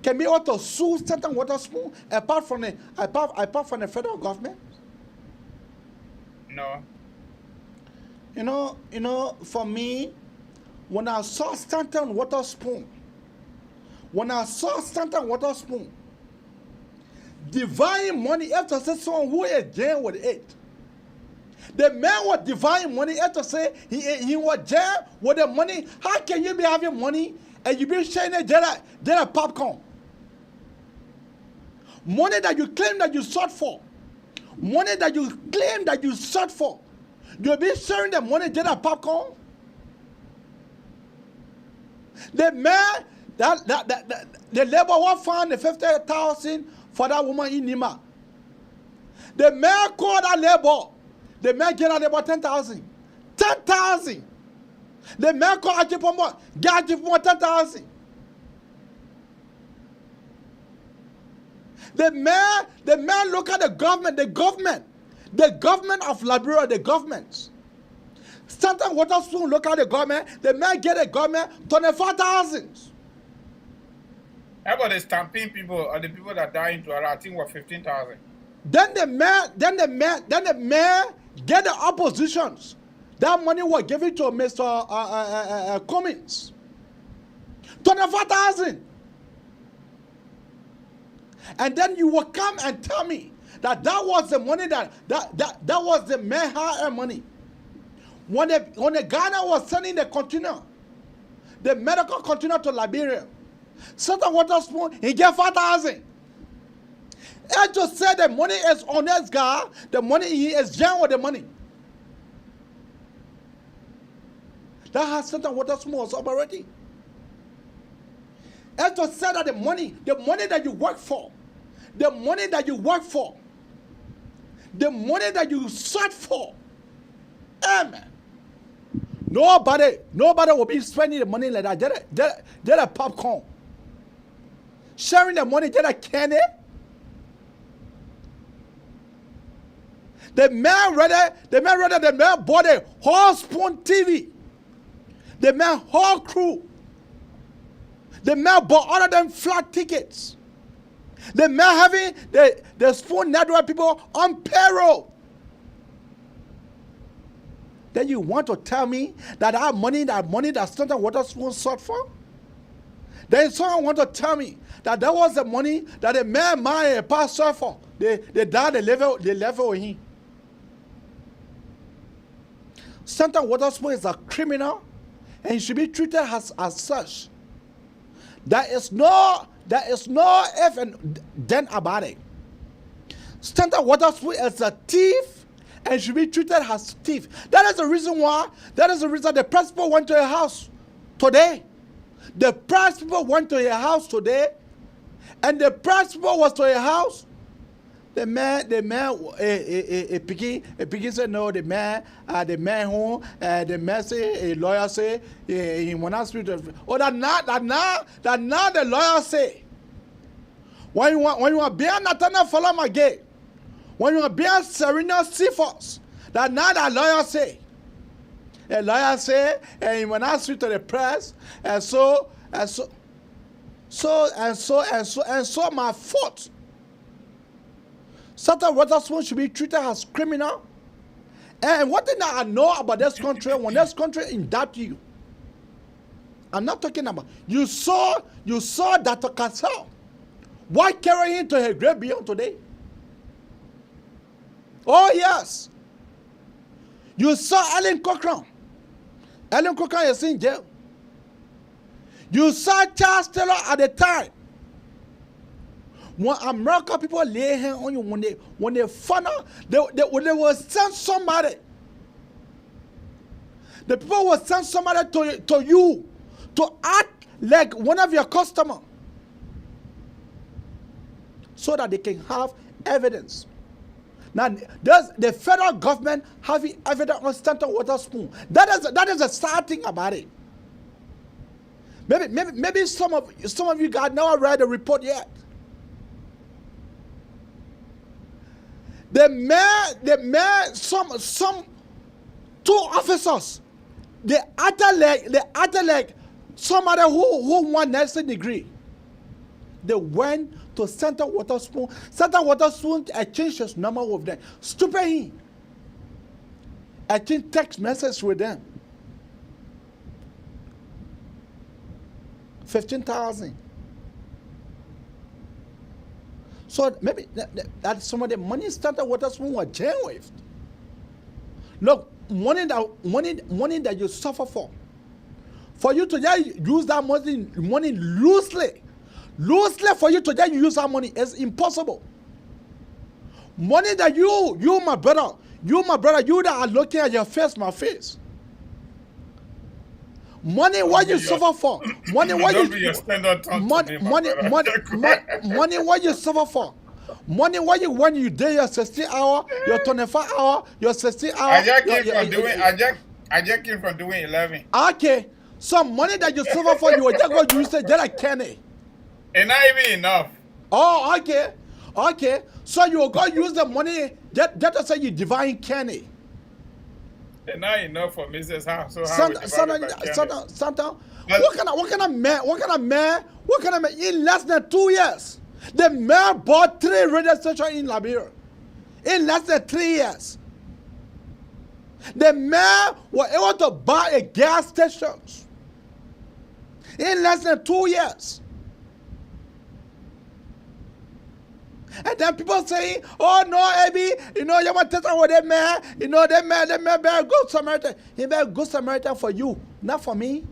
can be able to sue Stanton Waterspoon apart from the federal government? No. You know, for me, when I saw Stanton Waterspoon, divine money after say someone who is jail with it. The man was divine money after say he was jail with the money. How can you be having money and you be sharing a jail popcorn? Money that you claim that you sought for. Money that you claim that you sought for. You'll be sharing the money jail popcorn. The man the labor was found the 50,000 for that woman in Nima. The man called that labor. The man get out about 10,000. 10,000. The man called Ajipomo, get Ajipomo 10,000. The man look at the government of Liberia, the government. Stanton Waterspoon look at the government, the man get a government 24,000. How about the stamping people or the people that die into I think were 15,000. Then the man get the oppositions. That money was given to Mr. Cummings. 24,000. And then you will come and tell me that was the money that was the man hire money. When the Ghana was sending the container, the medical container to Liberia, Stanton Waterspoon, he gave 5,000. I just said the money is honest guy, the money he is jail with the money. That has Stanton Waterspoon was operating. I just said that the money that you work for, the money that you search for, amen. Nobody will be spending the money like that. Get a popcorn. Sharing the money, get a candy. The man bought a whole spoon TV. The man whole crew. The man bought all of them flat tickets. The man having the Spoon Network people on payroll. Then you want to tell me that money that Stanton Waterspoon sought for? Then someone want to tell me that was the money that the man married a pastor for. They died, they left with him. Stanton Waterspoon is a criminal and he should be treated as such. There is no if and then about it. Stanton Waterspoon is a thief and should be treated as thief. That is the reason the principal went to your house today. The principal went to your house today, and the principal was to your house The man, picking said no. The man home. The man say, a lawyer say, he wanna speak to. Oh, that now the lawyer say. When you are being Nathaniel follow my gate. When you are being Serena Seaforth, that now the lawyer say. A lawyer say, and he wanna speak to the press, and so my fault. Certain Waterspoon should be treated as criminal. And one thing that I know about this country, when this country indict you, I'm not talking about, you saw Dr. Cassell. Why carry him to her grave beyond today? Oh yes. You saw Ellen Cochran. Ellen Cochran is in jail. You saw Charles Taylor at the time. When American people lay hands on you, when they find out, they will send somebody. The people will send somebody to you to act like one of your customers so that they can have evidence. Now, does the federal government having evidence on Stanton Waterspoon? That is a sad thing about it. Maybe some of you guys never read the report yet. The mayor, some two officers, they acted like somebody who won nursing degree. They went to Center Waterspoon. Center Waterspoon exchanged his number with them. Stupid him. Exchanged text message with them. 15,000. So maybe that some of the money Center Waterspoon were jail with. Look, money that you suffer for you to just use that money loosely for you to just use that money is impossible. Money that you my brother, you that are looking at your face, my face. Money what you suffer for. Money what you money what you suffer for. Money what you when you do your 60 hour, your 24 hour, your 60 hour. I just came from doing 11. Okay. Some money that you suffer for, you will just go use it just like Kenny. And not even enough. Oh, okay. Okay. So you will go use the money just to say you divine Kenny. And not enough for Mrs. House. So Santa, what kind of man in less than 2 years? The mayor bought 3 radio stations in Liberia. In less than 3 years. The mayor was able to buy a gas station in less than 2 years. And then people saying, oh no, Abby, you want to tell with that man, that man better good Samaritan. He better good Samaritan for you, not for me.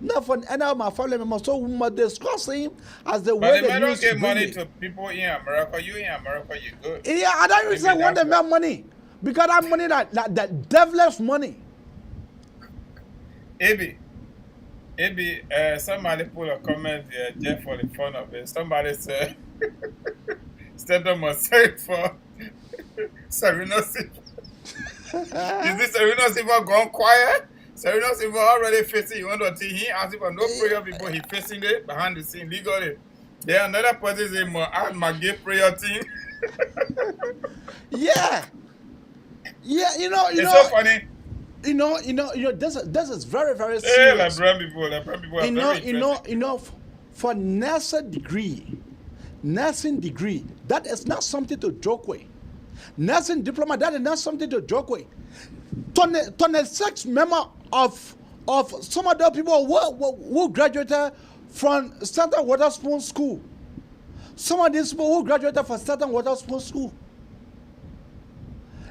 Not for any of my family members. So we must discuss him as the way they don't give money to people in America. You in America, you good. Yeah, I don't even say want them make money. Because that money, that devilish money. Abby, somebody put a comment there just for the fun of it. Somebody said, Stanton must say for Serena Silva. Is this Serena Silva gone quiet? Serena Silva already facing you under the he asked for no prayer before he facing it behind the scene legally. There another person say my gay prayer team. Yeah. Yeah, it's so funny. This is very, very serious. Hey, people for nursing degree, that is not something to joke with. Nursing diploma, that is not something to joke with. 26 members of some of the people who graduated from Stanton Waterspoon School. Some of these people who graduated from Stanton Waterspoon School.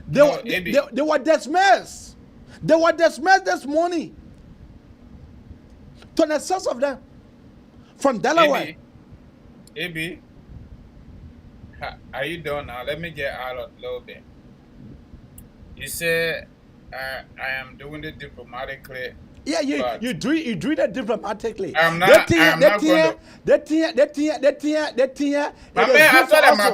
They were dismissed. They were dismissed this morning. 26 of them from Delaware. AB, are you done now? Let me get out a little bit. You said I am doing it diplomatically. Yeah, But you do that diplomatically. I'm not going to. It My is man, good for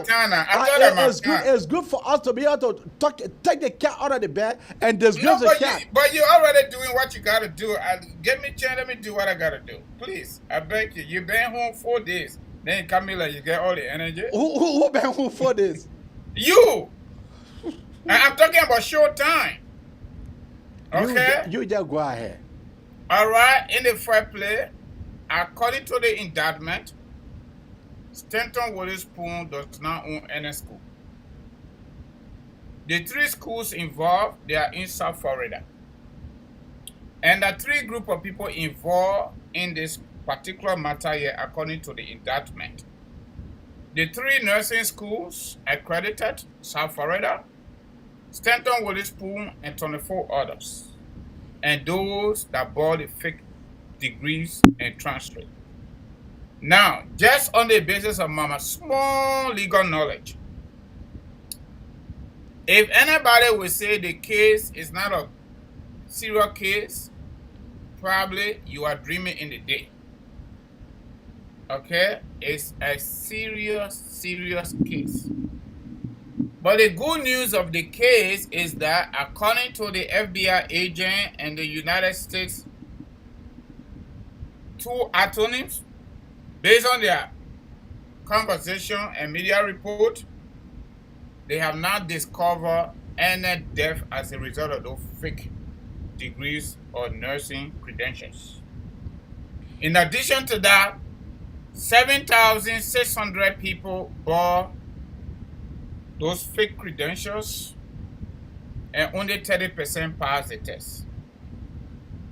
us it's it's good for us to be able to take the cat out of the bed and disgrace the cat. But you're already doing what you got to do. Give me a chance, let me do what I got to do. Please, I beg you. You've been home 4 days. Then Camila, you get all the energy. Who been home 4 days? You. I'm talking about short time. Okay? You just go ahead. All right, in the fair play, according to the indictment, Stanton Witherspoon does not own any school. The 3 schools involved, they are in South Florida. And the 3 group of people involved in this particular matter here, according to the indictment. The 3 nursing schools accredited, South Florida, Stanton Witherspoon, and 24 others. And those that bought the fake degrees and transcript. Now, just on the basis of my small legal knowledge, if anybody will say the case is not a serious case, probably you are dreaming in the day. Okay? It's a serious case. But the good news of the case is that according to the FBI agent and the United States 2 attorneys, based on their conversation and media report, they have not discovered any death as a result of those fake degrees or nursing credentials. In addition to that, 7,600 people bought those fake credentials and only 30% passed the test.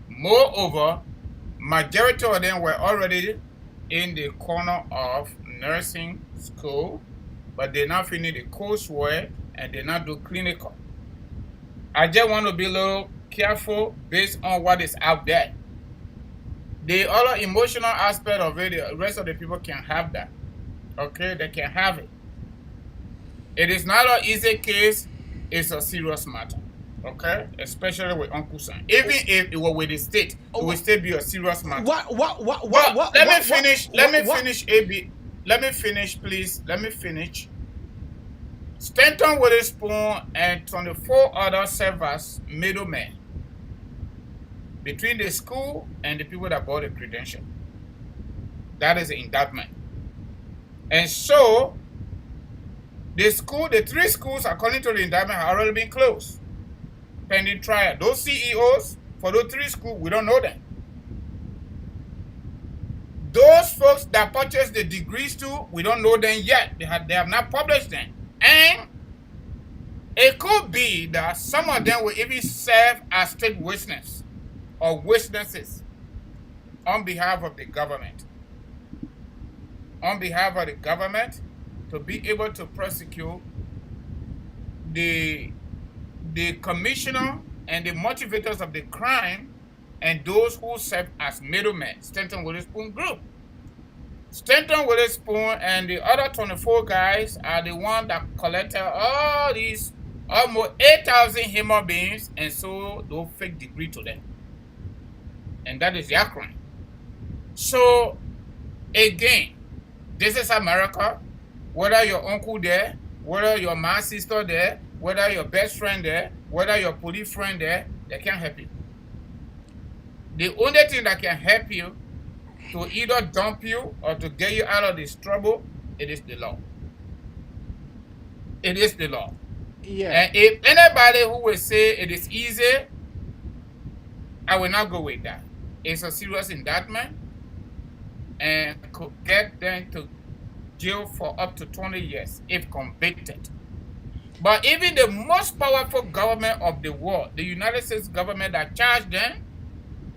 Moreover, majority of them were already in the corner of nursing school, but they not finish the coursework and they not do clinical. I just want to be a little careful based on what is out there. The other emotional aspect of it, the rest of the people can have that. Okay, they can have it. It is not an easy case, it's a serious matter. Okay? Especially with Uncle Sam. Even if it were with the state, it would still be a serious matter. Let me finish, AB. Let me finish, please. Let me finish. Stanton Witherspoon and 24 other serve as middlemen between the school and the people that bought the credential. That is the indictment. And so, the 3 schools, according to the indictment, have already been closed, pending trial. Those CEOs for those 3 schools, we don't know them. Those folks that purchased the degrees too, we don't know them yet. They have not published them. And it could be that some of them will even serve as state witness or witnesses on behalf of the government. On behalf of the government, to be able to prosecute the commissioner and the motivators of the crime and those who serve as middlemen, Stanton Witherspoon Group. Stanton Witherspoon and the other 24 guys are the ones that collected all these almost 8,000 human beings and sold those fake degree to them. And that is their crime. So, again, this is America. Whether your uncle there, whether your my sister there, whether your best friend there, whether your police friend there, they can't help you. The only thing that can help you to either dump you or to get you out of this trouble, it is the law. It is the law. Yeah. And if anybody who will say it is easy, I will not go with that. It's a serious indictment and could get them to jail for up to 20 years if convicted. But even the most powerful government of the world, the United States government that charged them,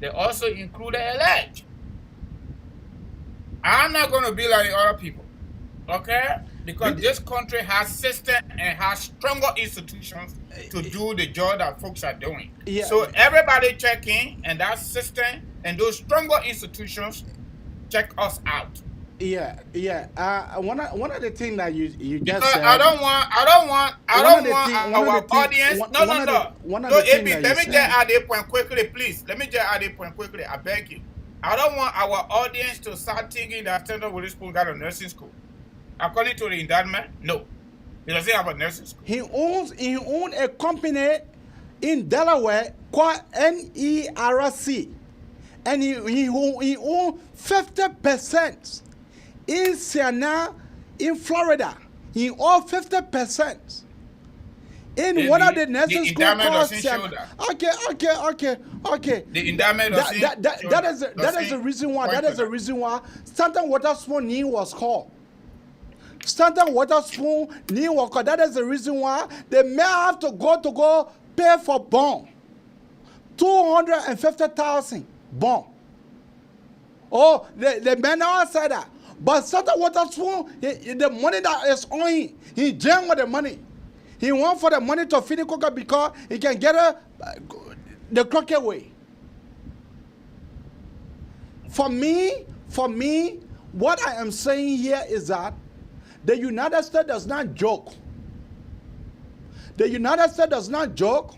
they also included alleged. I'm not going to be like the other people, okay? Because this country has system and has stronger institutions to do the job that folks are doing. Yeah. So everybody check in, and that system and those stronger institutions check us out. Yeah. One of the things that you just Because said. I don't want our audience. No. No, AB, let me just add a point quickly, please. Let me just add a point quickly. I beg you. I don't want our audience to start thinking that Standard Village School got a nursing school. According to the indictment, no. He doesn't have a nursing school. He owns a company in Delaware called NERC. And he owns 50% in Siena, in Florida. He owns 50%. In one of the nursing schools called Siena. Okay. The endowment that is the reason why. That is the reason why Stanton Waterspoon name was called. Stanton Waterspoon name was called. That is the reason why they may have to go pay for bond. 250,000 bond. Oh, the man now said that. But Stanton Waterspoon, the money that is on him, he jammed with the money. He want for the money to feed the cooker because he can get the crooked way. For me, what I am saying here is that the United States does not joke. The United States does not joke.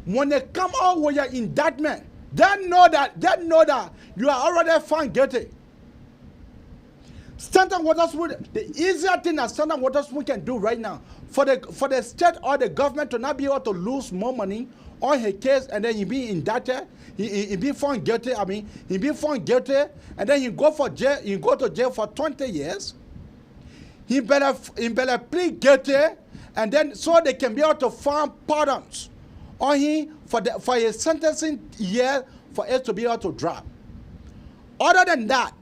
When they come out with your indictment, they know that you are already found guilty. Stanton Waterspoon, the easier thing that Stanton Waterspoon can do right now for the state or the government to not be able to lose more money on his case, and then he be indicted, he be found guilty. He be found guilty, and then he go to jail for 20 years. He better plead guilty, and then so they can be able to find pardons on him for his sentencing year for it to be able to drop. Other than that,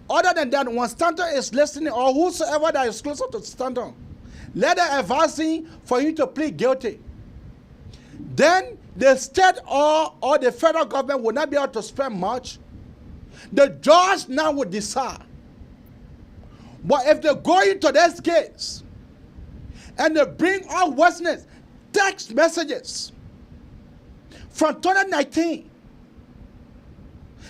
when Stanton is listening, or whosoever that is closer to Stanton, let them advise him for him to plead guilty. Then the state or the federal government will not be able to spend much. The judge now will decide. But if they go into this case and they bring out witness text messages from 2019,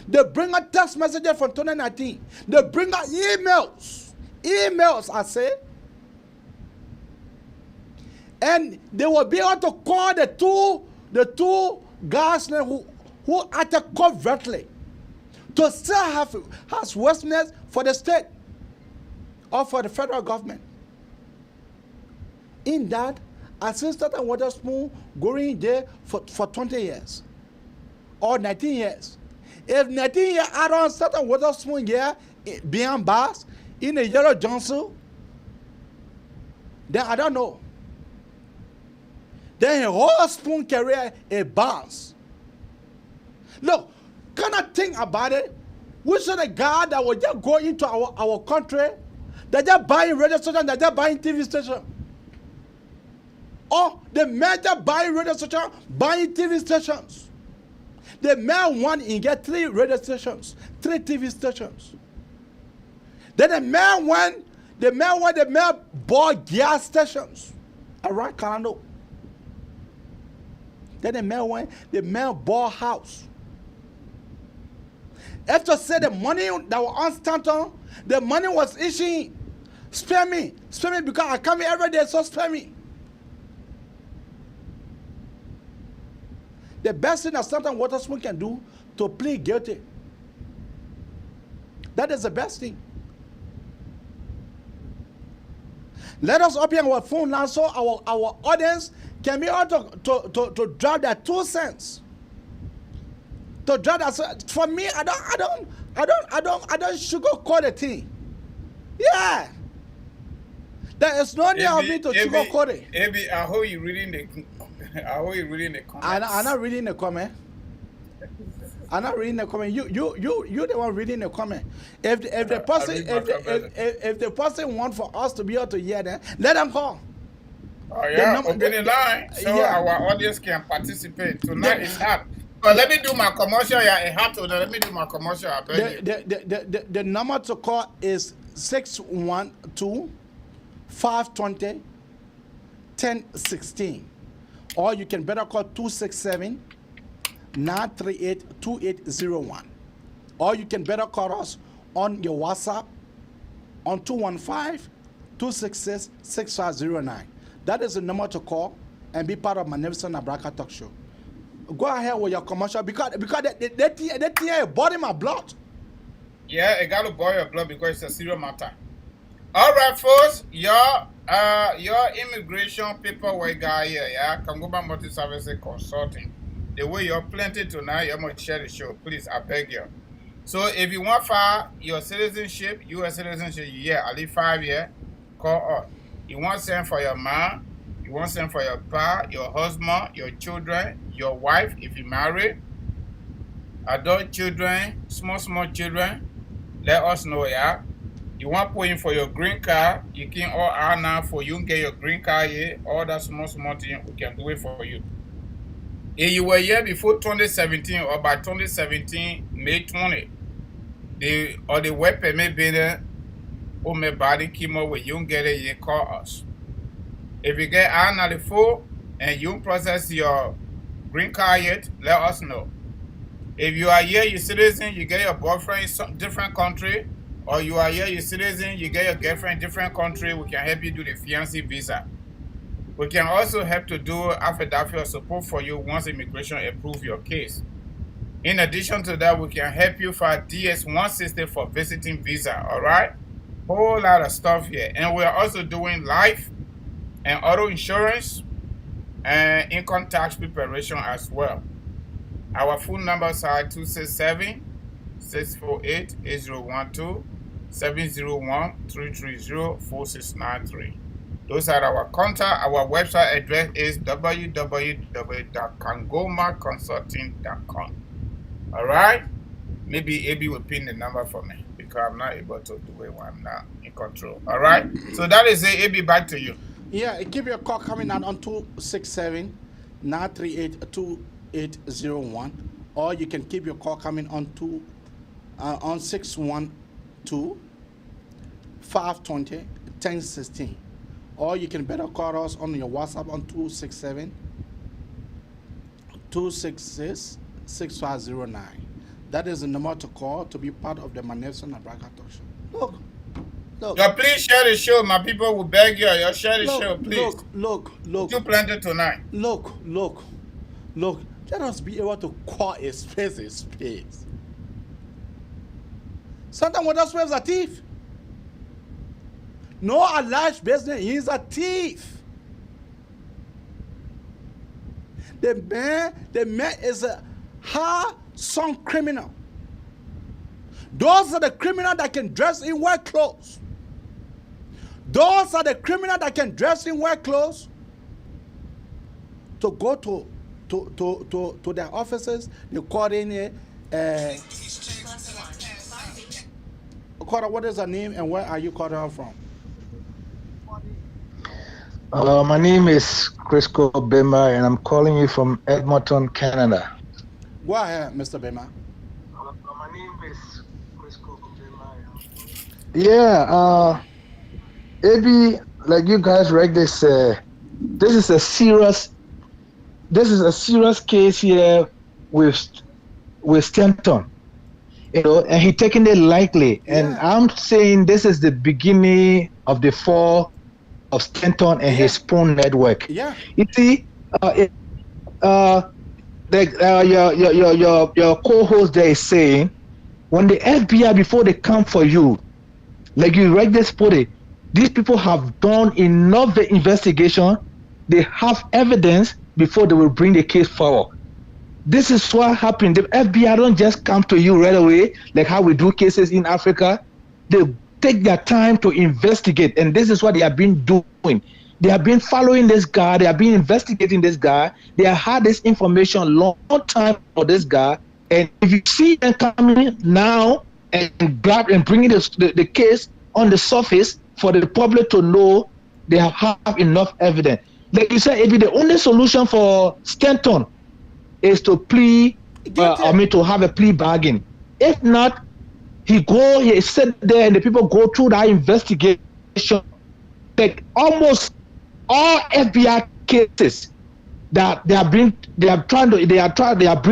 they bring out text messages from 2019, they bring out emails, I say, and they will be able to call the two guys who acted covertly to still have witness for the state or for the federal government. In that, I see Stanton Waterspoon going there for 20 years or 19 years. If 19 years add on Stanton Waterspoon here behind bars in a yellow Johnson, then I don't know. Then a whole spoon career a bars. Look, can I think about it? Which is the guy that will just go into our country, that just buying radio station, that just buying TV station? Or the man just buying radio station, buying TV stations. The man want to get 3 radio stations, 3 TV stations. Then the man bought gas stations around Canada. Then the man bought house. After say the money that was on Stanton, the money was issuing. Spare me because I come here every day, so spare me. The best thing that Stanton Waterspoon can do to plead guilty. That is the best thing. Let us open our phone now so our audience can be able to drop their 2 cents. To drop that. For me, I don't sugarcoat the thing. Yeah. There is no need of me to sugarcoat it. AB, I hope you reading the comments. I'm not reading the comment. I'm not reading the comment. You the one reading the comment. If the person want for us to be able to hear them, let them call. Oh yeah, open the line so our audience can participate. Tonight is hot. But let me do my commercial. Yeah, it hot. Let me do my commercial. The number to call is 612-520-1016, or you can better call 267-938-2801, or you can better call us on your WhatsApp on 215-266-6509. That is the number to call and be part of my Nelson Abraka talk show. Go ahead with your commercial because they body my blood. Yeah, it got to boil your blood because it's a serious matter. All right, folks, your immigration paperwork guy here, yeah, Kangoba Multi Services Consulting. The way you're plenty tonight, you're going to share the show. Please, I beg you. So if you want to file your citizenship, U.S. citizenship, yeah, at least 5 years, call us. You want to send for your mom, you want to send for your pa, your husband, your children, your wife, if you married, adult children, small children, let us know, yeah. You want to put in for your green card, you can all are now for you get your green card here, all that small thing, we can do it for you. If you were here before 2017 or by 2017, May 20, the work permit bidder or my body came up with you get it, you call us. If you get I-94 and you process your green card yet, let us know. If you are here, you're citizen, you get your boyfriend in some different country, or you are here, you're citizen, you get your girlfriend in different country, we can help you do the fiancé visa. We can also help to do affidavit of support for you once immigration approve your case. In addition to that, we can help you file DS-160 for visiting visa, all right? Whole lot of stuff here. And we're also doing life and auto insurance and income tax preparation as well. Our phone numbers are 267-648-8012, 701-330-4693. Those are our contact. Our website address is www.kangomaconsulting.com. All right? Maybe AB will pin the number for me because I'm not able to do it when I'm not in control. All right? So that is it. AB, back to you. Yeah, keep your call coming out on 267-938-2801, or you can keep your call coming on 612-520-1016. Or you can better call us on your WhatsApp on 267-266-6509. That is the number to call to be part of the Manelson Abraka talk show. Look. Yeah, please share the show. My people will beg you. You share the show, please. Look. Too plenty tonight. Look. Let us be able to call a space. Sometimes when that space a thief. No alleged business, he is a thief. The man is a hard-sunk criminal. Those are the criminals that can dress in white clothes. Those are the criminals that can dress in white clothes to go to their offices. They call in what is her name and where are you calling her from? My name is Crisco Bema and I'm calling you from Edmonton, Canada. Go ahead, Mr. Bema. My name is Crisco Bema. Yeah, AB, like you guys read this, this is a serious case here with Stanton, you know, and he taking it lightly. Yeah. And I'm saying this is the beginning of the fall of Stanton and his pawn network. Yeah. You see, your co-host there is saying, when the FBI, before they come for you, like you read this body, these people have done enough investigation. They have evidence before they will bring the case forward. This is what happened. The FBI don't just come to you right away, like how we do cases in Africa. They take their time to investigate, and this is what they have been doing. They have been following this guy. They have been investigating this guy. They have had this information long time for this guy. And if you see them coming now and grab and bringing the case on the surface for the public to know, they have enough evidence. Like you said, the only solution for Stanton is to to have a plea bargain. If not, he sit there and the people go through that investigation. Like almost all FBI cases that they are bring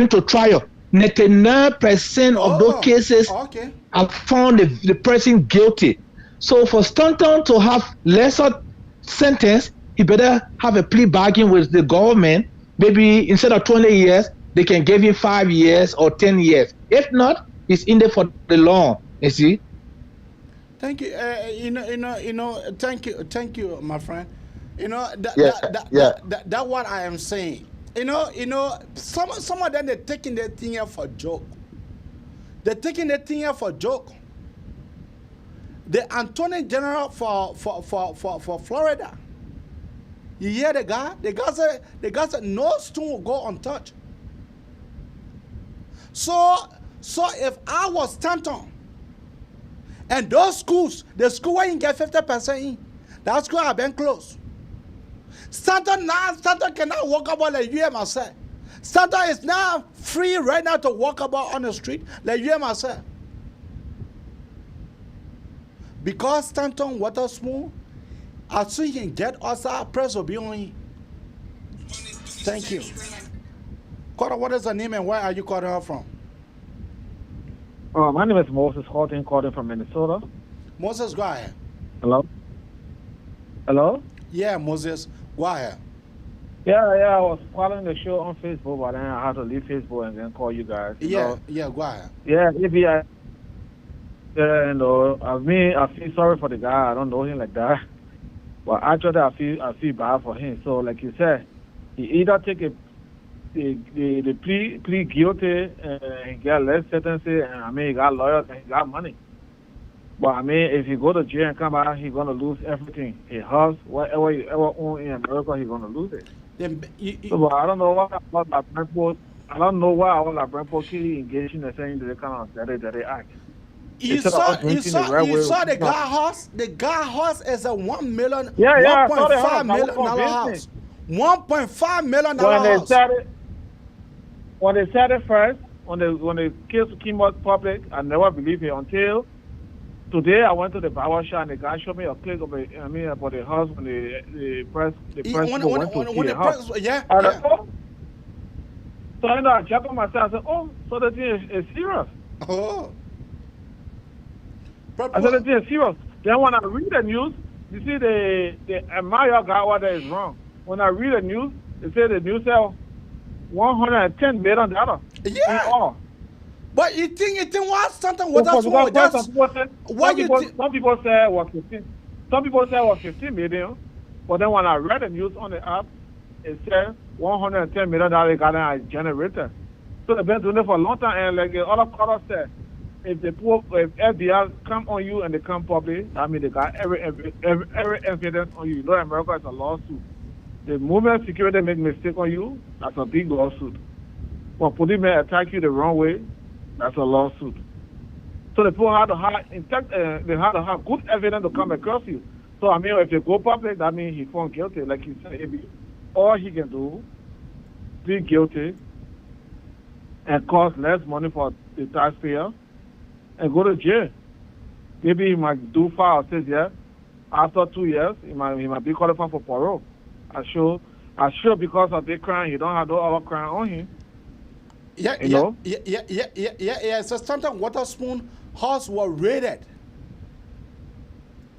to trial. 99% of those cases have found the person guilty. So for Stanton to have lesser sentence, he better have a plea bargain with the government. Maybe instead of 20 years, they can give him 5 years or 10 years. If not, he's in there for the long. You see. Thank you. Thank you, my friend. That what I am saying. Some of them they're taking their thing here for joke. They're taking their thing here for joke. The Attorney General for Florida. You hear the guy? The guy said no stone will go untouched. So if I was Stanton, and those schools, the school where you get 50% in, that school have been closed. Stanton cannot walk about like you and myself. Stanton is now free right now to walk about on the street like you and myself. Because Stanton Waterspoon, as soon as he can get outside, press will be on him. Thank you. Carter, what is her name and where are you calling her from? My name is Moses Horton, calling from Minnesota. Moses, go ahead. Hello? Hello? Yeah, Moses, go ahead. Yeah, I was following the show on Facebook, but then I had to leave Facebook and then call you guys. Yeah, go ahead. Yeah, maybe I feel sorry for the guy. I don't know him like that. But actually, I feel bad for him. So, like you said, he either take the plea guilty and get less sentence, and he got lawyers and he got money. But if he go to jail and come out, he's gonna lose everything. His house, whatever he ever owned in America, he's gonna lose it. But I don't know why all our Brentford keep engaging in saying that kind of that they act. You saw the guy house. The guy house is a $1.5 million house. $1.5 million house. When they said it first, when the case came out public, I never believed it until today. I went to the barber shop and the guy showed me a clip of about the house when the press went to see the house. Yeah. So I checked on myself. I said, "Oh, so the thing is serious." Oh. I said, "The thing is serious." Then when I read the news, you see the Amaya guy what that is wrong. When I read the news, they say the news sell $110 million. Yeah. In all. But you think what something what else? Some people say it was 15. Some people say it was 15 million. But then when I read the news on the app, it said $110 million got a generator. So they've been doing it for a long time. And like the other caller said, if FBI come on you and they come public, I mean they got every evidence on you. You know America is a lawsuit. The moment security make mistake on you, that's a big lawsuit. When police may attack you the wrong way, that's a lawsuit. So the people have to have good evidence to come across you. So if you go public, that means he found guilty. Like you said, all he can do, be guilty, and cost less money for the taxpayer, and go to jail. Maybe he might do 5 or 6 years. After 2 years, he might be qualified for parole. I'm sure because of the crime, he don't have no other crime on him. Yeah. So Stanton Waterspoon house was raided.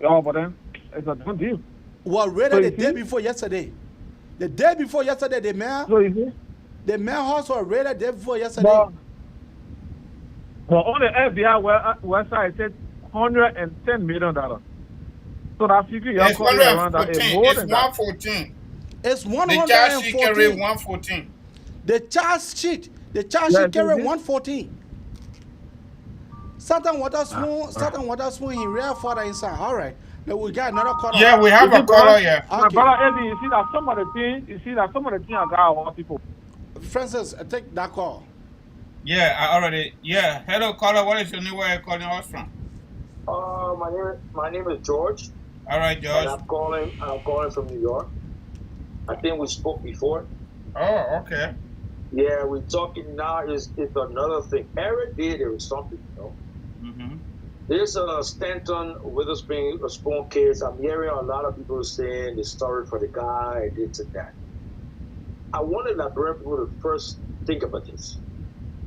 Oh, but then it's a done deal. Was raided the day before yesterday. The day before yesterday, the mayor house was raided the day before yesterday. But on the FBI website, it said $110 million. So that figure you're calling around that is more than that. 114. It's 114. The charge sheet carry 114. The charge sheet carry 114. Stanton Waterspoon, he real father inside. All right. Now we got another caller. Yeah, we have a caller here. My brother Eddie, you see that some of the things I got about people. Francis, take that call. Yeah, I already. Yeah, hello caller. What is your name? Where are you calling us from? My name is George. All right, George. And I'm calling from New York. I think we spoke before. Oh, okay. Yeah, we're talking now. It's another thing. Every day there is something, There's a Stanton Witherspoon case. I'm hearing a lot of people saying the story for the guy, this and that. I wanted Liberian people to first think about this.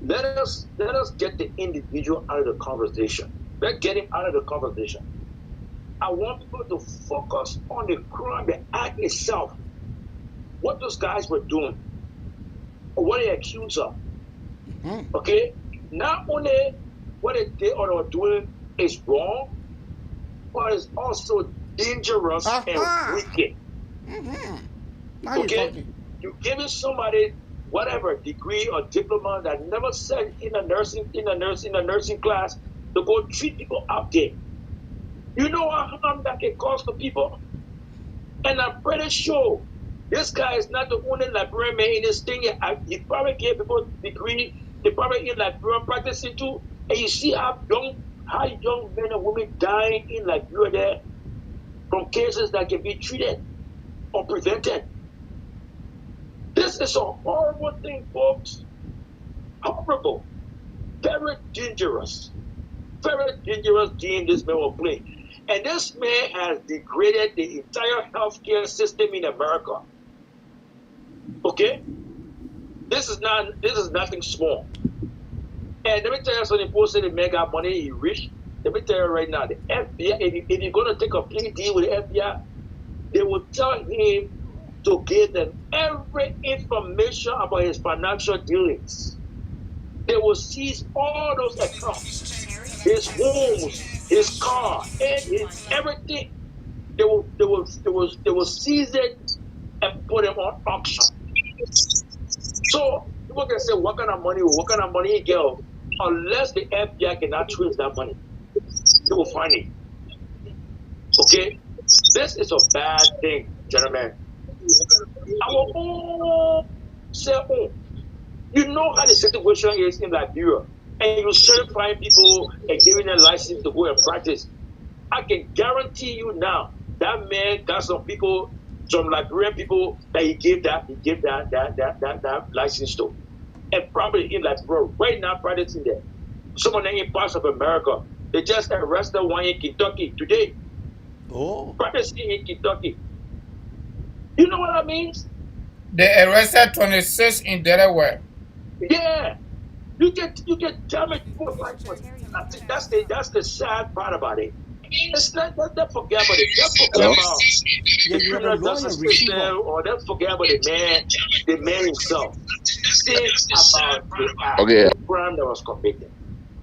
Let us get the individual out of the conversation. Let's get him out of the conversation. I want people to focus on the crime, the act itself. What those guys were doing, or what they accused of. Okay? Not only what they did or are doing is wrong, but it's also dangerous and wicked. Now you're Okay? talking. You're giving somebody whatever degree or diploma that never said in a nursing class to go treat people out there. You know what harm that can cause to people? And I'm pretty sure this guy is not the only Liberian man in this thing. He probably gave people degree. They probably in Liberian practicing too. And you see how young men and women dying in Liberia there from cases that can be treated or prevented. This is a horrible thing, folks. Horrible. Very dangerous. Very dangerous game this man will play. And this man has degraded the entire healthcare system in America. Okay? This is nothing small. And let me tell you something, people say the man got money, he rich. Let me tell you right now, the FBI, if you're going to take a plea deal with the FBI, they will tell him to give them every information about his financial dealings. They will seize all those accounts, his homes, his car, and his everything. They will seize it and put them on auction. So people can say, what kind of money he get? Unless the FBI cannot trace that money, they will find it. Okay? This is a bad thing, gentlemen. I will all say, you know how the situation is in Liberia, and you certifying people and giving them license to go and practice. I can guarantee you now, that man got some people, some Liberian people that he gave that license to. And probably in Liberia, right now practicing there. Some of them in parts of America. They just arrested one in Kentucky today. Practicing in Kentucky. You know what that means? They arrested 26 in Delaware. Yeah. You get damaged. That's the sad part about it. It's not that forget about it. Just forget about the criminal justice system, or don't forget about the man himself. Think about the crime that was committed.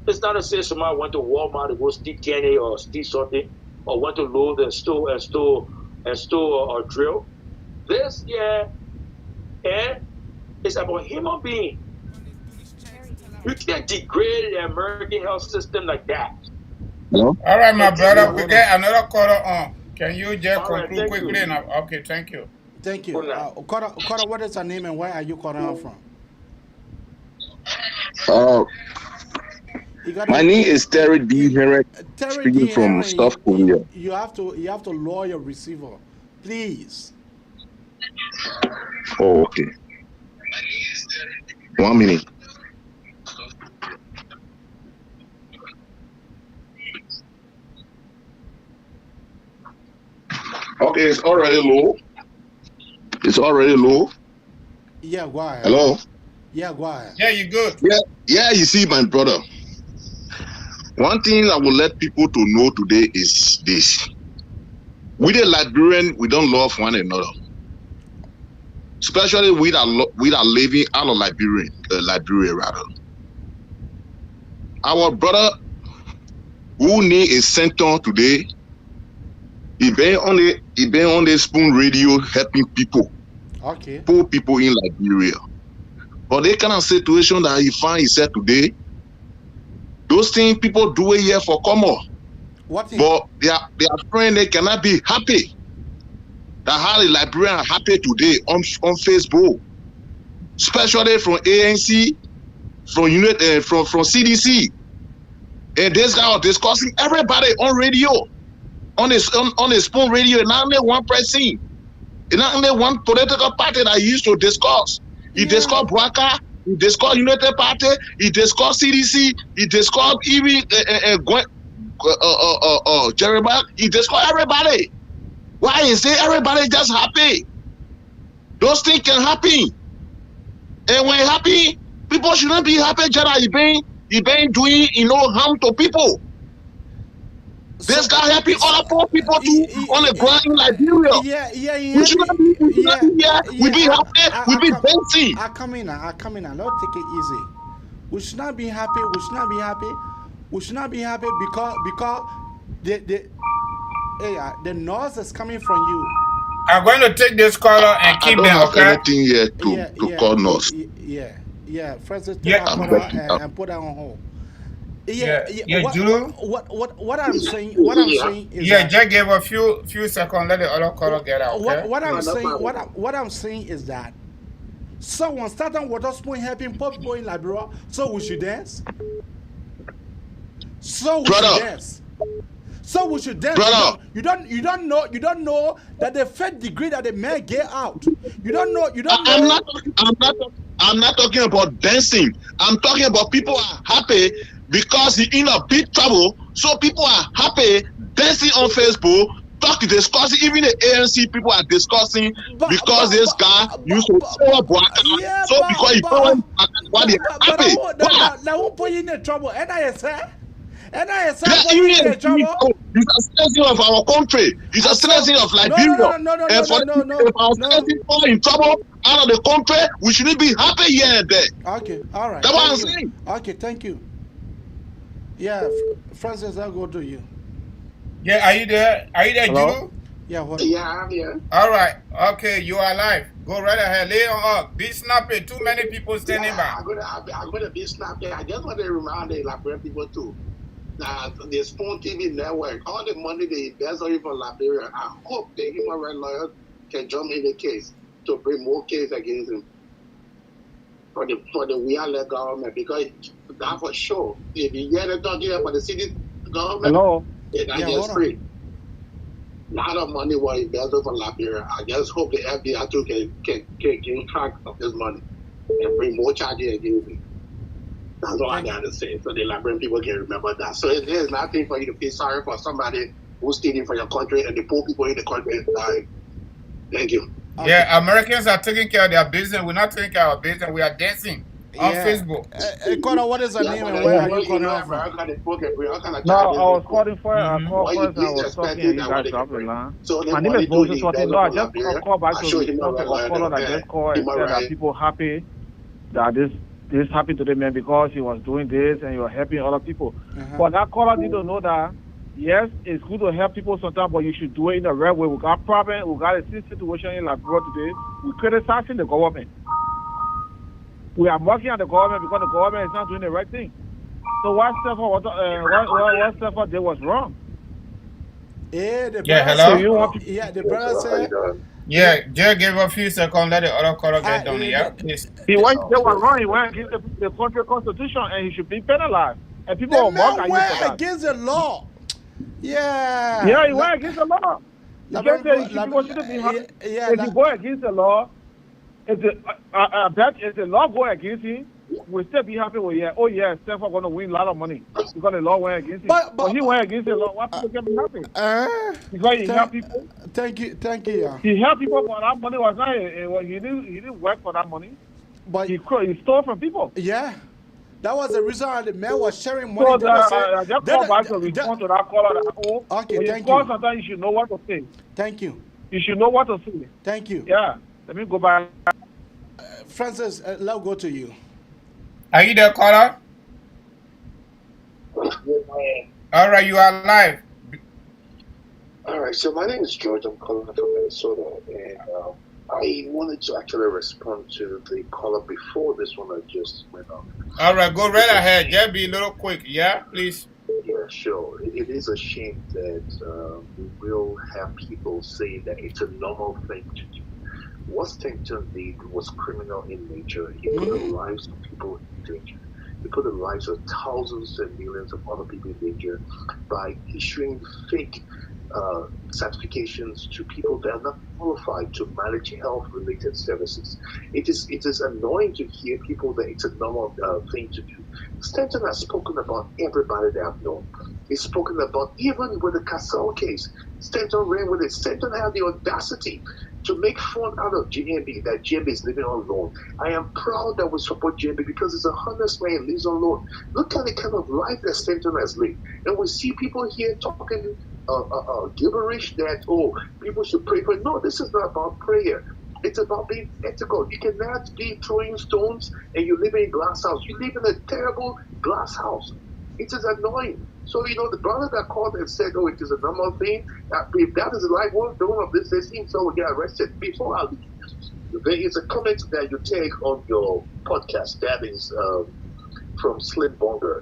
It's not to say somebody went to Walmart to go steal candy or steal something, or went to load and stole or drill. This it's about human being. You can't degrade the American health system like that. All right, my brother, we get another caller on. Can you just conclude quickly? Okay, thank you. Thank you. Carter, what is her name and where are you calling her from? My name is Terry D. Herrick, speaking from South Korea. You have to lower your receiver, please. Oh, okay. 1 minute. Okay, it's already low. It's already low. Yeah, go ahead. Hello? Yeah, go ahead. Yeah, you good. Yeah, you see, my brother. One thing I will let people to know today is this. We the Liberian, we don't love one another. Especially we that living out of Liberia rather. Our brother who need a center today, he been on the Spoon Radio helping people. Okay. Poor people in Liberia. But the kind of situation that he find himself today, those things people do it here for common. But they are afraid they cannot be happy. That how the Liberians are happy today on Facebook. Especially from ANC, from CDC. And this guy was discussing everybody on radio. On the Spoon Radio, not only one person, not only one political party that he used to discuss. He discussed Bwaka, he discussed United Party, he discussed CDC, he discussed even Jeremiah, he discussed everybody. Why is it everybody just happy? Those things can happen. And when happy, people shouldn't be happy. He been doing harm to people. This guy helping other poor people too on the ground in Liberia. We should not be here. We be happy. We be dancing. I come in now. Don't take it easy. We should not be happy. We should not be happy. We should not be happy because the noise is coming from you. I'm going to take this caller and keep them. I don't have anything here to call nurse. Yeah. Francis, take that caller and put that on hold. What I'm saying is just give a few seconds. Let the other caller get out. Okay? What I'm saying is that someone started water spoon helping poor people in Liberia, so we should dance. So we should dance. You don't know that the fed degree that the man get out. You don't know. I'm not talking about dancing. I'm talking about people are happy because he's in a big trouble. So people are happy dancing on Facebook, discussing. Even the ANC people are discussing because this guy used to sell Boaka. So because he don't why they happy. That won't put you in trouble. And I say. It's a citizen of our country. It's a citizen of Liberia. And for our citizens fall in trouble out of the country, we shouldn't be happy here and there. Okay, all right. That's what I'm saying. Okay, thank you. Yeah, Francis, I'll go to you. Yeah, are you there? Are you there, Julu? Yeah, what? Yeah, I'm here. All right. Okay, you are live. Go right ahead. Lay on up. Be snappy. Too many people standing by. I'm gonna be snappy. I just want to remind the Liberian people too. The Spoon TV network, all the money they invest on from Liberia, I hope the human rights lawyers can jump in the case to bring more case against him for the we-are-led government, because that for sure. If you hear them talking about the city government, it's not just free. A lot of money was invested for Liberia. I just hope the FBI too can keep track of this money and bring more charges against him. That's all I got to say, so the Liberian people can remember that. So there's nothing for you to feel sorry for somebody who's stealing for your country and the poor people in the country is dying. Thank you. Yeah, Americans are taking care of their business. We're not taking care of our business. We are dancing on Facebook. Connor, what is her name and where are you calling from? No, I was calling for it. I called first and I was talking and you guys dropped the line. My name is Moses Swati. No, I just called back to respond to a caller that just called and said that people happy that this happened to the man because he was doing this and he was helping other people. But that caller didn't know that, yes, it's good to help people sometimes, but you should do it in the right way. We got problem, we got a situation in Liberia today. We're criticizing the government. We are mocking at the government because the government is not doing the right thing. So what Stephen did was wrong. Yeah, the brother said. Yeah, just give a few seconds, let the other caller get done. Yeah, please. They were wrong. He went against the country constitution and he should be penalized. And people will mock at you for that. Against the law. Yeah. Yeah, he went against the law. People shouldn't be happy. If you go against the law, if the law go against him, we'll still be happy with oh yeah, Stephen going to win a lot of money because the law went against him. But he went against the law. Why people can be happy? Because he helped people. Thank you. Yeah. He helped people, but that money was not. He didn't work for that money. But he stole from people. Yeah. That was the reason why the man was sharing money. So I just call back to respond to that caller. Okay, thank you. Sometimes you should know what to say. Thank you. You should know what to say. Thank you. Yeah. Let me go back. Francis, let's go to you. Are you there, caller? All right, you are live. All right, so my name is George. I'm calling from Minnesota, and I wanted to actually respond to the caller before this one that just went on. All right, go right ahead. Just be a little quick, yeah, please. Yeah, sure. It is a shame that we will have people say that it's a normal thing to do. What Stanton did was criminal in nature. He put the lives of people in danger. He put the lives of thousands and millions of other people in danger by issuing fake certifications to people that are not qualified to manage health-related services. It is annoying to hear people that it's a normal thing to do. Stanton has spoken about everybody that I've known. He's spoken about even with the Cassell case. Stanton ran with it. Stanton had the audacity to make fun out of GMB, that GMB is living on loan. I am proud that we support GMB because it's a honest man, lives on loan. Look at the kind of life that Stanton has lived. And we see people here talking gibberish that, oh, people should pray for. No, this is not about prayer. It's about being ethical. You cannot be throwing stones and you live in a glass house. You live in a terrible glass house. It is annoying. So, the brother that called and said, oh, it is a normal thing, if that is like what doing of this, they seem so will get arrested. Before I leave, there is a comment that you take on your podcast that is from Slim Bonger.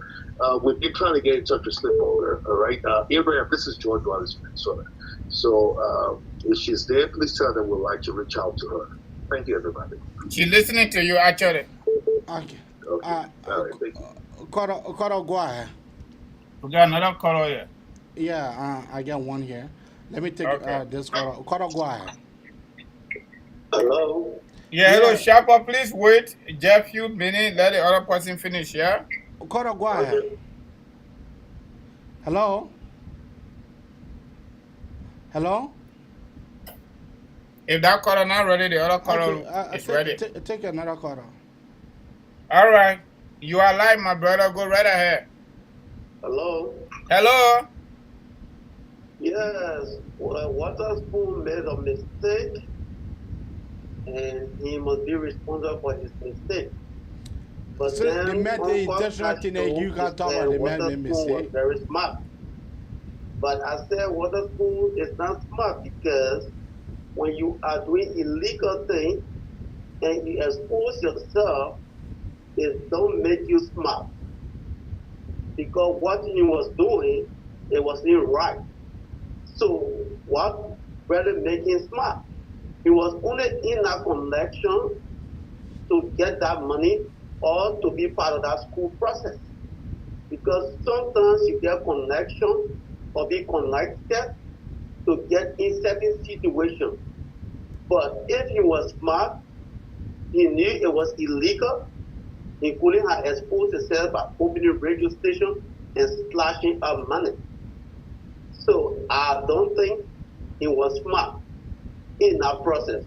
We've been trying to get in touch with Slim Bonger, all right? Abraham, this is George Wallace, Minnesota. So if she's there, please tell them we'd like to reach out to her. Thank you, everybody. She's listening to you, actually. Okay. All right, thank you. Koro, go ahead. We got another caller here. Yeah, I got one here. Let me take this Koro. Koro, go ahead. Hello? Yeah, hello, Sharper, please wait just a few minutes, let the other person finish, yeah? Koro, go ahead. Hello? Hello? If that caller not ready, the other caller is ready. Take another caller. All right. You are live, my brother. Go right ahead. Hello? Hello? Yes. Well, Waterspoon made a mistake, and he must be responsible for his mistake. But so then, the man, the intentional thing that you can talk about the man made mistake. Was very smart. But I said Waterspoon is not smart because when you are doing illegal things and you expose yourself, it don't make you smart. Because what he was doing, it wasn't right. So what really made him smart? He was only in that connection to get that money or to be part of that school process. Because sometimes you get connection or be connected to get in certain situations. But if he was smart, he knew it was illegal. He couldn't have exposed himself by opening a radio station and slashing up money. So I don't think he was smart in that process.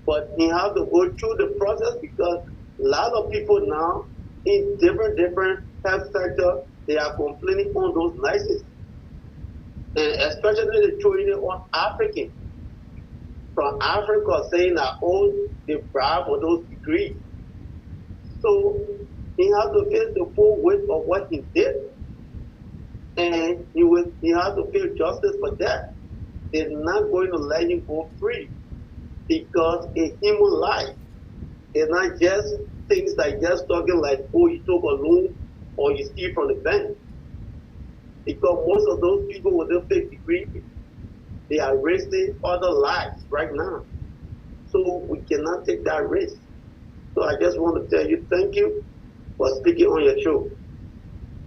But he had to go through the process because a lot of people now in different health sectors, they are complaining on those licenses. And especially they throwing it on Africans. From Africa saying that, oh, they bribe for those degrees. So he had to face the full weight of what he did. And he had to feel justice for that. They're not going to let him go free because a human life is not just things like just talking like, oh, you took a loan or you steal from the bank. Because most of those people with a fake degree, they are risking other lives right now. So we cannot take that risk. So I just want to tell you thank you for speaking on your show.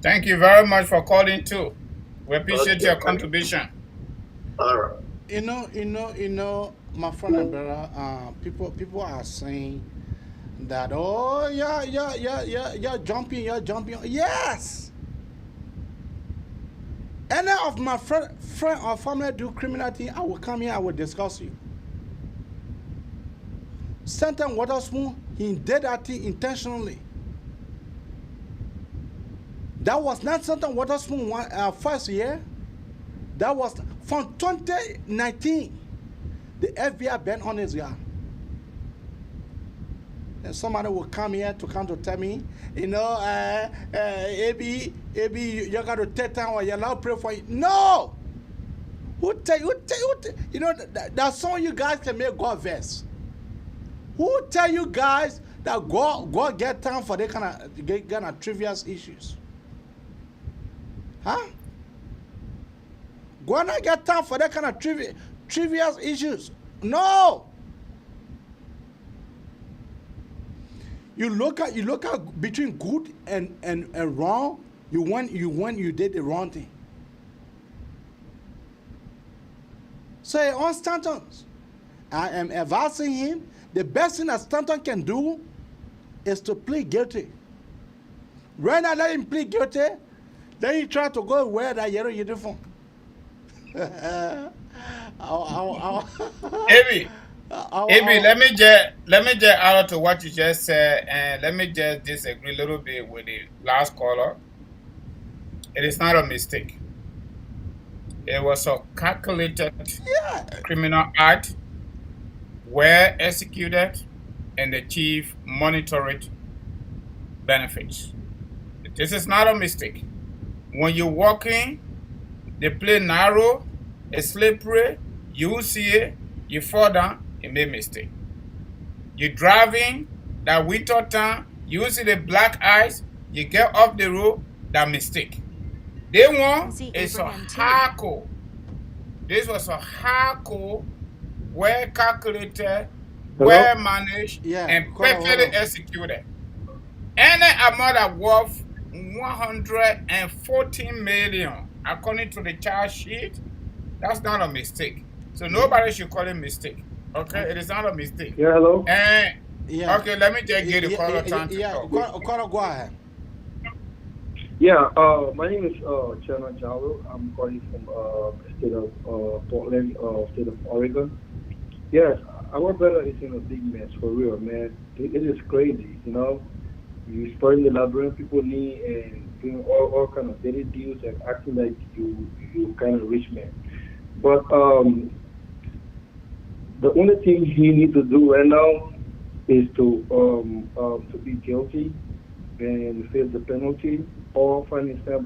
Thank you very much for calling too. We appreciate your contribution. All right. You know, my friend and brother, people are saying that, oh, you're jumping. Yes! Any of my friend or family do criminal thing, I will come here, I will discuss you. Stanton Waterspoon, he did that thing intentionally. That was not Stanton Waterspoon first year. That was from 2019. The FBI banned on his yard. And somebody will come here to tell me, AB, you got to take time or you're allowed to pray for you. No! Who tell you, that some of you guys can make God verse. Who tell you guys that God get time for that kind of trivial issues? Huh? God not get time for that kind of trivial issues. No! You look at between good and wrong, you did the wrong thing. So on Stanton, I am advising him, the best thing that Stanton can do is to plead guilty. When I let him plead guilty, then he try to go wear that yellow uniform. Amy, Maybe let me just add to what you just said, and let me just disagree a little bit with the last caller. It is not a mistake. It was a calculated criminal act, well executed, and the chief monitored benefits. This is not a mistake. When you're walking, the play narrow, it's slippery, you see it, you fall down, you make mistake. You're driving that winter time, you see the black ice, you get off the road, that mistake. They want is a hardcore. This was a hardcore, well calculated, well managed, and perfectly executed. Any amount that worth 114 million, according to the charge sheet, that's not a mistake. So nobody should call it mistake. Okay, it is not a mistake. Yeah, hello. And okay, let me just get the caller time to talk. Caller, go ahead. Yeah, my name is Chana Jalo. I'm calling from the state of Portland, state of Oregon. Yes, our brother is in a big mess for real, man. It is crazy, you know. You spoiling the Liberian people need and doing all kind of dirty deals and acting like you kind of rich man. But the only thing he needs to do right now is to be guilty and face the penalty, or find himself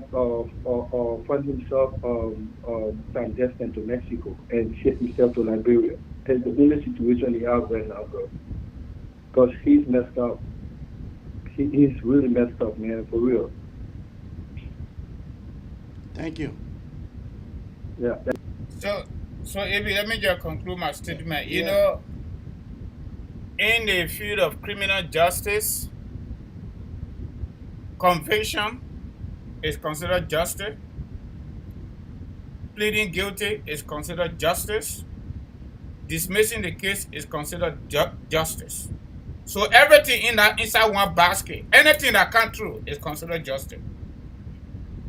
clandestine to Mexico and ship himself to Liberia. That's the only situation he has right now, bro. Because he's messed up. He's really messed up, man, for real. Thank you. Yeah. So Abby, let me just conclude my statement. You know, in the field of criminal justice, conviction is considered justice. Pleading guilty is considered justice. Dismissing the case is considered justice. So everything inside one basket, anything that comes through is considered justice.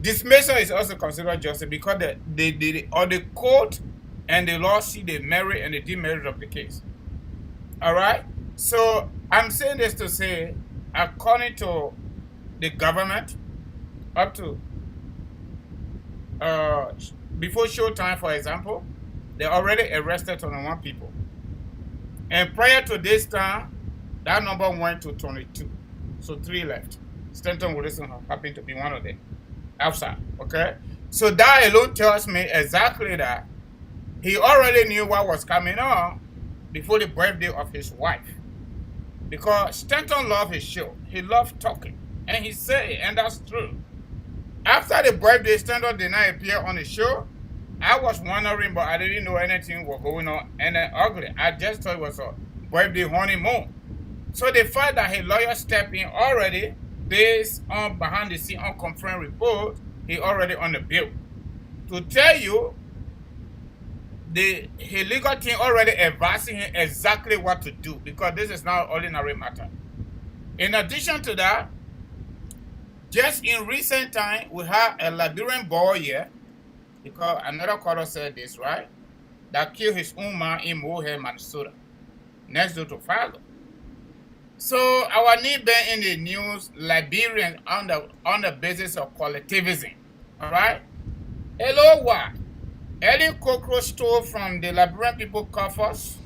Dismissal is also considered justice because the court and the law see the merit and the demerit of the case. All right? So I'm saying this to say, according to the government, up to before showtime, for example, they already arrested 21 people. And prior to this time, that number went to 22. So 3 left. Stanton Wilson happened to be one of them. Outside, okay? So that alone tells me exactly that he already knew what was coming on before the birthday of his wife. Because Stanton loved his show. He loved talking. And he said it, and that's true. After the birthday, Stanton did not appear on the show. I was wondering, but I didn't know anything was going on and ugly. I just thought it was a birthday honeymoon. So the fact that his lawyer stepped in already, based on behind the scene unconfirmed report, he already on the bill. To tell you, his legal team already advising him exactly what to do, because this is not an ordinary matter. In addition to that, just in recent time, we have a Liberian boy here, because another caller said this, right? That killed his own man in Moorhead, Minnesota, next door to Fargo. So our need been in the news, Liberian on the basis of collectivism. All right? Hello, what? Any cockroach stole from the Liberian people coffers.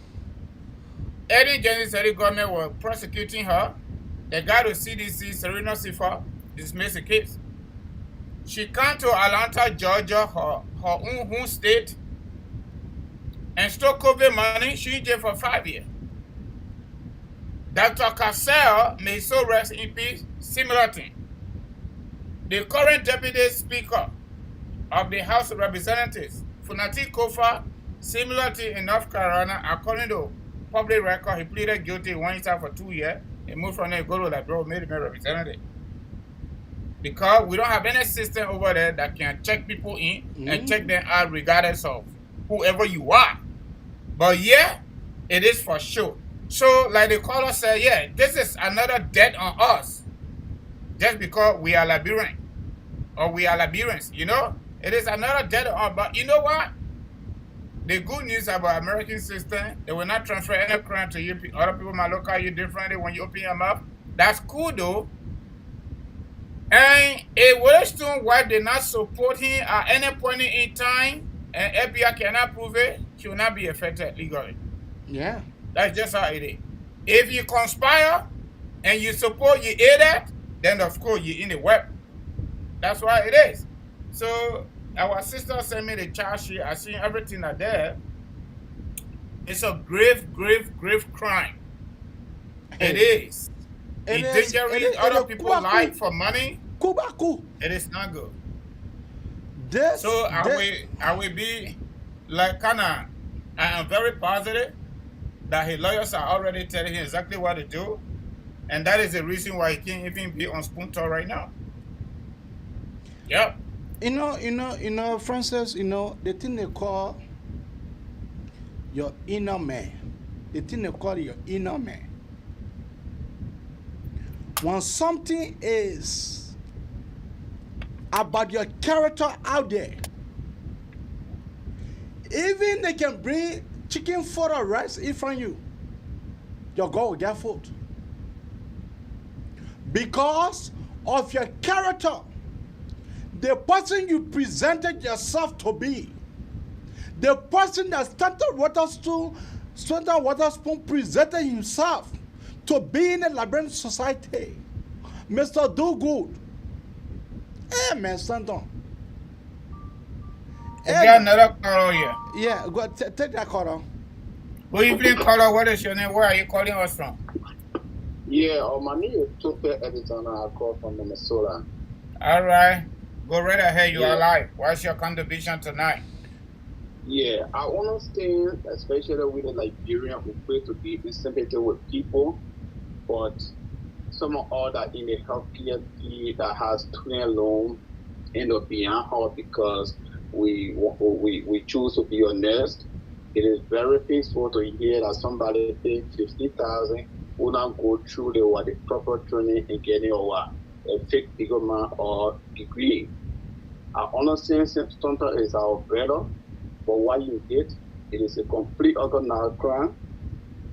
Any January government were prosecuting her. The guy to CDC, Serena Sifa, dismissed the case. She came to Atlanta, Georgia, her own home state, and stole COVID money. She in jail for 5 years. Dr. Cassell may so rest in peace, similar thing. The current deputy speaker of the House of Representatives, Funati Kofa, similar thing in North Carolina, according to public record, he pleaded guilty, went inside for 2 years, he moved from there, go to like, bro, made him a representative. Because we don't have any system over there that can check people in and check them out regardless of whoever you are. But yeah, it is for sure. So, like the caller said, yeah, this is another debt on us. Just because we are Liberian. Or we are Liberians, you know? It is another debt on us. But you know what? the good news about American system, they will not transfer any crime to you. Other people might look at you differently when you open your mouth. That's cool though. And a Western wife did not support him at any point in time, and FBI cannot prove it, she will not be affected legally. Yeah. That's just how it is. If you conspire and you support, you aid that, then of course you're in the web. That's why it is. So our sister sent me the charge sheet. I seen everything out there. It's a grave crime. It is. Endangering other people's life for money. It is not good. I will be like I am very positive that his lawyers are already telling him exactly what to do. And that is the reason why he can't even be on spoon talk right now. Yep. Francis, the thing they call your inner man. The thing they call your inner man. When something is about your character out there, even they can bring chicken for the rice in front of you, your God will get food. Because of your character, the person you presented yourself to be, the person that Stanton Waterspoon presented himself to be in a Liberian society, Mr. Do Good. Hey, man, Stanton. We got another caller here. Yeah, go take that caller. Good evening, caller. What is your name? Where are you calling us from? Yeah, my name is Tope Edison. I call from Minnesota. All right. Go right ahead. You are live. What's your contribution tonight? Yeah, I understand, especially with the Liberian, we pray to be in sympathy with people, but some of all that in the healthcare field that has student loan end up being hard because we choose to be honest. It is very painful to hear that somebody pay $50,000 will not go through the proper training and getting a fake diploma or degree. I understand sometimes it's our brother, but what you did, it is a complete organized crime.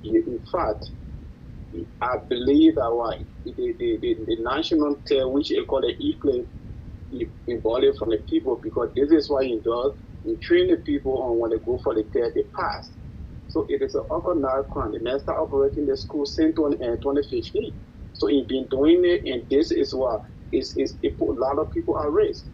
In fact, I believe that the national tell which they call the E-claim involved from the people, because this is what he does. He train the people on when they go for the test, they pass. So it is an organized crime. The man started operating the school since 2015. So he's been doing it, and this is what it put a lot of people at risk.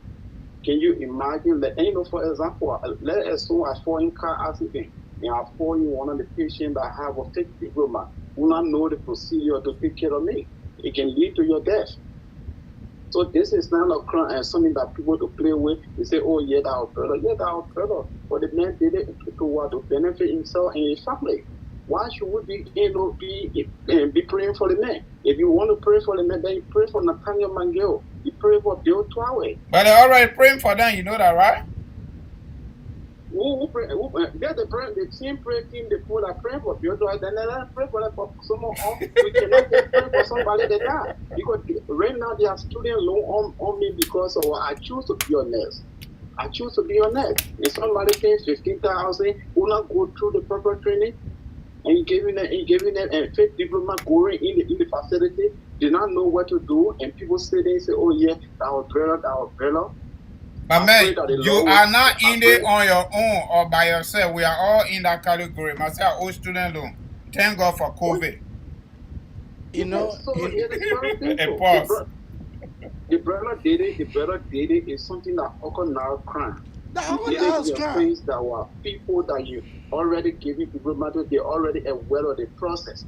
Can you imagine that? For example, let's assume I fall in car accident and I fall in one of the patients that have a fake diploma, who not know the procedure to take care of me. It can lead to your death. So this is not a crime and something that people to play with. They say, oh yeah, that our brother. Yeah, that our brother. But the man did it to benefit himself and his family. Why should we be praying for the man? If you want to pray for the man, then you pray for Nathaniel Mangel. You pray for Bill Twawe. But they're already praying for them, you know that, right? The team pray team, the people that pray for Bill Twawe, then they pray for someone else. We cannot just pray for somebody that died. Because right now they are student loan on me because of what I choose to be honest. I choose to be honest. If somebody pays $15,000, will not go through the proper training, and you giving them a fake diploma going in the facility, do not know what to do, and people say oh yeah, our brother. But man, you are not in it on your own or by yourself. We are all in that category. Myself, old student loan. Thank God for COVID. The brother did it. The brother did it. It's something that organized crime. That were people that you already giving people matter, they already aware of the process.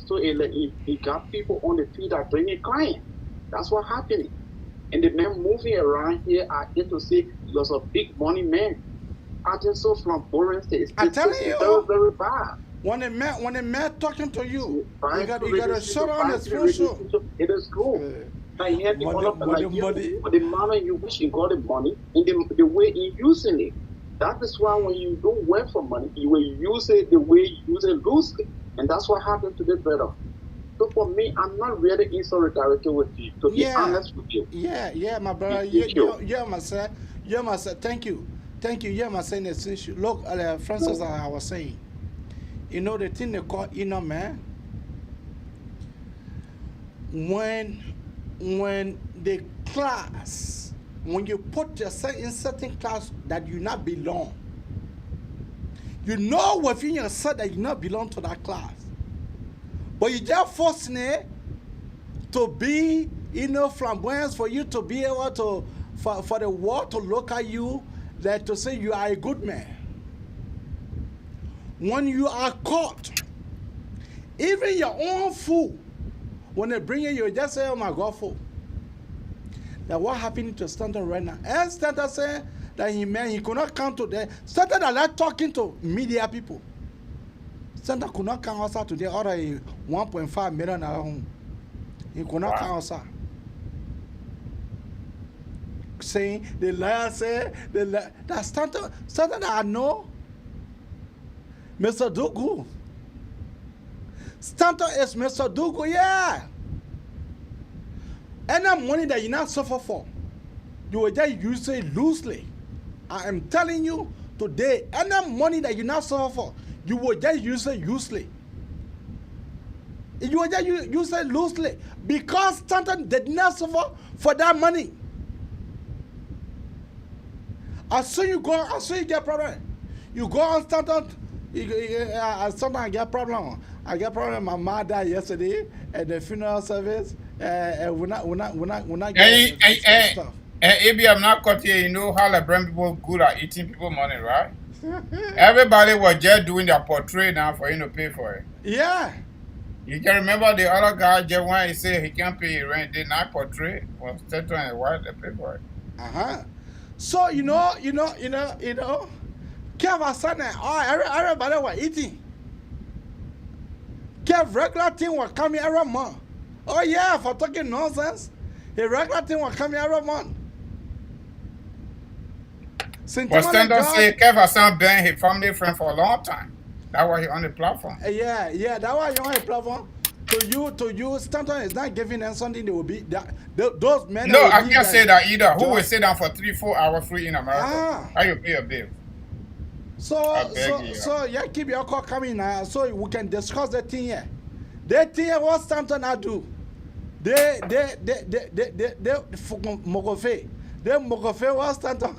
So it got people on the field that bring a client. That's what happened. And the man moving around here, I get to say, was a big money man. I just saw from Boren State. I tell you, very, very bad. When a man talking to you, you got to shut on the phone. It is true. But the manner you wish you got the money and the way you using it. That is why when you don't work for money, you will use it the way you use it loosely. And that's what happened to this brother. So for me, I'm not really in solidarity with you, to be honest with you. Yeah, my brother. Yeah, my son. Thank you. Thank you. Yeah, I'm saying this. Look, Francis, I was saying, you know, the thing they call inner man, when the class, when you put yourself in certain class that you not belong, you know within yourself that you not belong to that class, but you just forcing it to be, you know, flamboyance for you to be able to, for the world to look at you, that to say you are a good man. When you are caught, even your own fool, when they bring you just say, oh my God, fool. Now what happened to Stanton right now? And Stanton said that he could not come today. Stanton are like talking to media people. Stanton could not come outside today, order a 1.5 million at home. He could not come outside. Saying the liar said that Stanton I know Mr. Dugu. Stanton is Mr. Dugu, yeah. Any money that you not suffer for, you will just use it loosely. I am telling you today, any money that you not suffer for, you will just use it loosely. You will just use it loosely because Stanton did not suffer for that money. As soon you get problem. You go on Stanton, I get problem. I get problem. My mother died yesterday at the funeral service. We're not getting stuff. Maybe I'm not caught here. You know how Liberian people good at eating people money, right? Everybody was just doing their portrait now for you to pay for it. Yeah. You can remember the other guy just when he said he can't pay rent, did not portray was set on why they pay for it. So you know, Kev Asane, everybody was eating. Kev regular thing was coming every month. Oh yeah, for talking nonsense. The regular thing was coming every month. But Standard say Kev Asane been his family friend for a long time. That's why he on the platform. Yeah, that's why he on the platform. To you, Stanton is not giving them something they will be those men. No, I can't say that either. Who will sit down for 3-4 hours free in America? How you pay a bill? So yeah, keep your call coming now, so we can discuss the thing here. The thing what Stanton I do. They Mogofe was Stanton.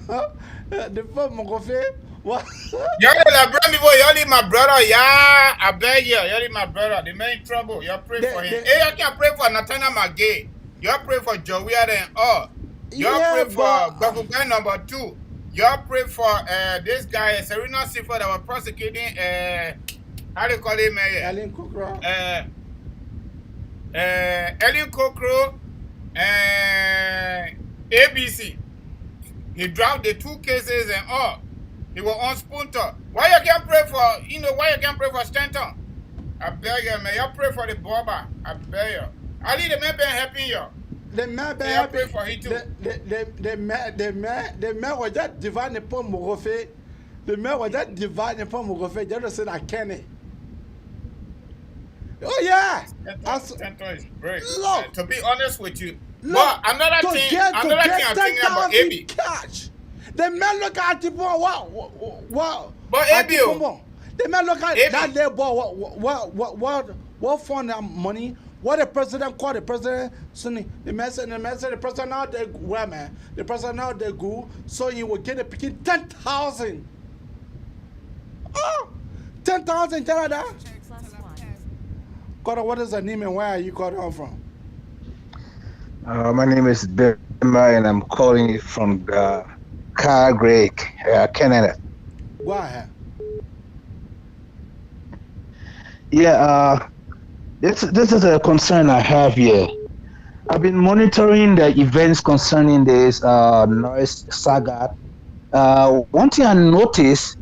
The Mogofe. What? Y'all leave my brother. Yeah, I beg you. Y'all leave my brother. The man in trouble. Y'all pray for him. Hey, y'all can pray for Nathaniel McGay. Y'all pray for Joey and all. Y'all pray for Governmental number 2. Y'all pray for this guy, Serena Sifa, that was prosecuting how do you call him? Ellen Kokro. Ellen Kokro ABC. He dropped the 2 cases and all. He was on Spunter. Why you can't pray for, why you can't pray for Stanton? I beg you, man. You pray for the Boba. I beg you. I need the man been helping you. The man been helping. For him too. The man was just dividing upon Mogofe. The man was just dividing upon Mogofe. Just said I can't. Oh yeah. Stanton is great. To be honest with you. But another thing I'm thinking about AB. Cash. The man look at the boy. What? But ABO. The man look at that there boy. What fund that money? What the president called the president? Sunni. The man said the president now they where man. The president now they go. So he will get a picking 10,000. Oh, 10,000 Canada. Carter, what is the name and where are you calling from? My name is Bema and I'm calling you from Calgary, Canada. Go ahead. Yeah, this is a concern I have here. I've been monitoring the events concerning this noise saga. One thing I noticed,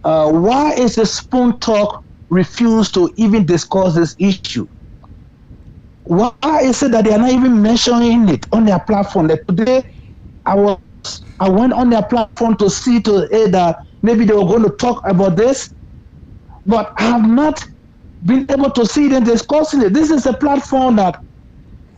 why is the Spoon Talk refused to even discuss this issue? Why is it that they are not even mentioning it on their platform? Like today, I went on their platform to see that maybe they were going to talk about this, but I have not been able to see them discussing it. This is a platform that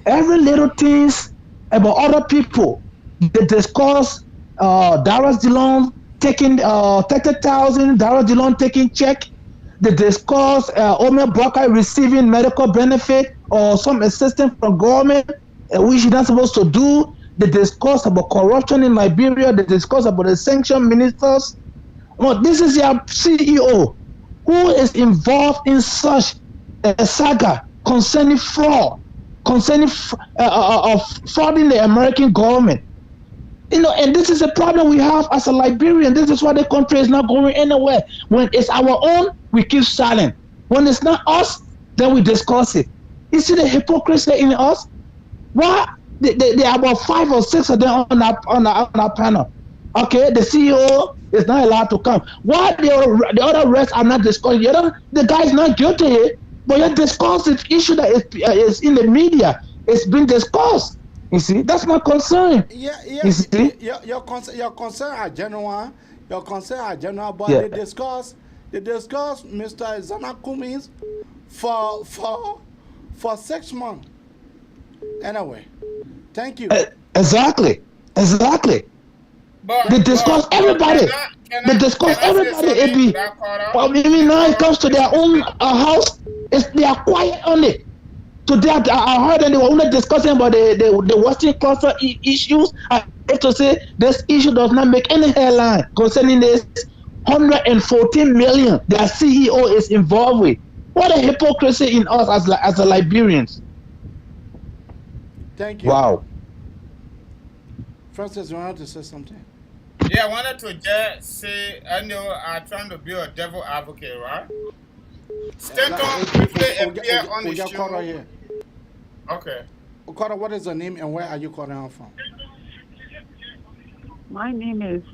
every little things about other people, they discuss Darius Dillon taking $30,000, Dillon taking check. They discuss Omer Brocker receiving medical benefit or some assistance from government, which he's not supposed to do. They discuss about corruption in Liberia. They discuss about the sanction ministers. Well, this is your CEO who is involved in such a saga concerning fraud, concerning frauding the American government. And this is a problem we have as a Liberian. This is why the country is not going anywhere. When it's our own, we keep silent. When it's not us, then we discuss it. You see the hypocrisy in us? Why? There are about 5 or 6 of them on our panel. Okay, the CEO is not allowed to come. Why the other rest are not discussing? The guy is not guilty, but you discuss the issue that is in the media. It's been discussed. You see, that's my concern. Yeah. You see? Your concern are genuine. Your concern are genuine, but Yeah. they discuss Mr. Zana Cummings for 6 months. Anyway, thank you. Exactly. But, They discuss everybody. They discuss everybody. Even now it comes to their own house, they are quiet on it. Today I heard them, they were only discussing about the Western cluster issues. I have to say this issue does not make any headline concerning this 114 million their CEO is involved with. What a hypocrisy in us as a Liberians. Thank you. Wow. Francis, you wanted to say something? Yeah, I wanted to just say, I know I'm trying to be a devil advocate, right? Stanton briefly appeared on the show. Here. Okay. Okora, what is your name and where are you calling out from? My name is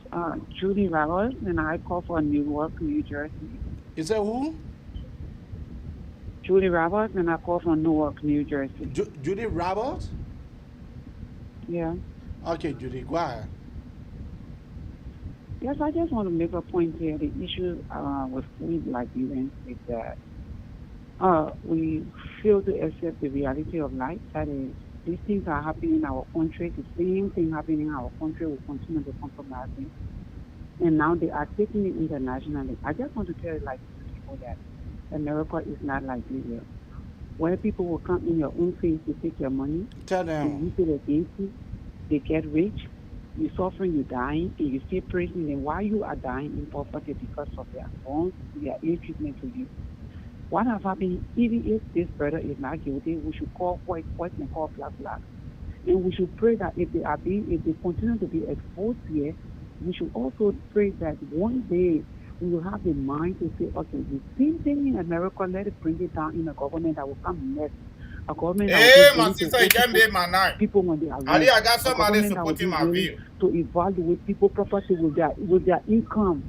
Judy Ramos, and I call from Newark, New Jersey. Is that who? Judy Roberts, and I call from Newark, New Jersey. Judy Roberts? Yeah. Okay, Judy, go ahead. Yes, I just want to make a point here. The issue with we Liberians is that we fail to accept the reality of life. That is, these things are happening in our country. The same thing happening in our country will continue to compromise it. And now they are taking it internationally. I just want to tell people that America is not Liberia, where people will come in your own face to take your money. Tell them. And use it against you. They get rich. You're suffering, you're dying, and you still praising them while you are dying in poverty because of their wrongs, their ill treatment to you. What has happened, even if this brother is not guilty, we should call white and call black. And we should pray that if they continue to be exposed here, we should also pray that one day we will have the mind to say, okay, the same thing in America, let it bring it down in a government that will come next. A government hey, my sister, you can't be my night. People when they are I got somebody supporting my view. To evaluate people property with their income.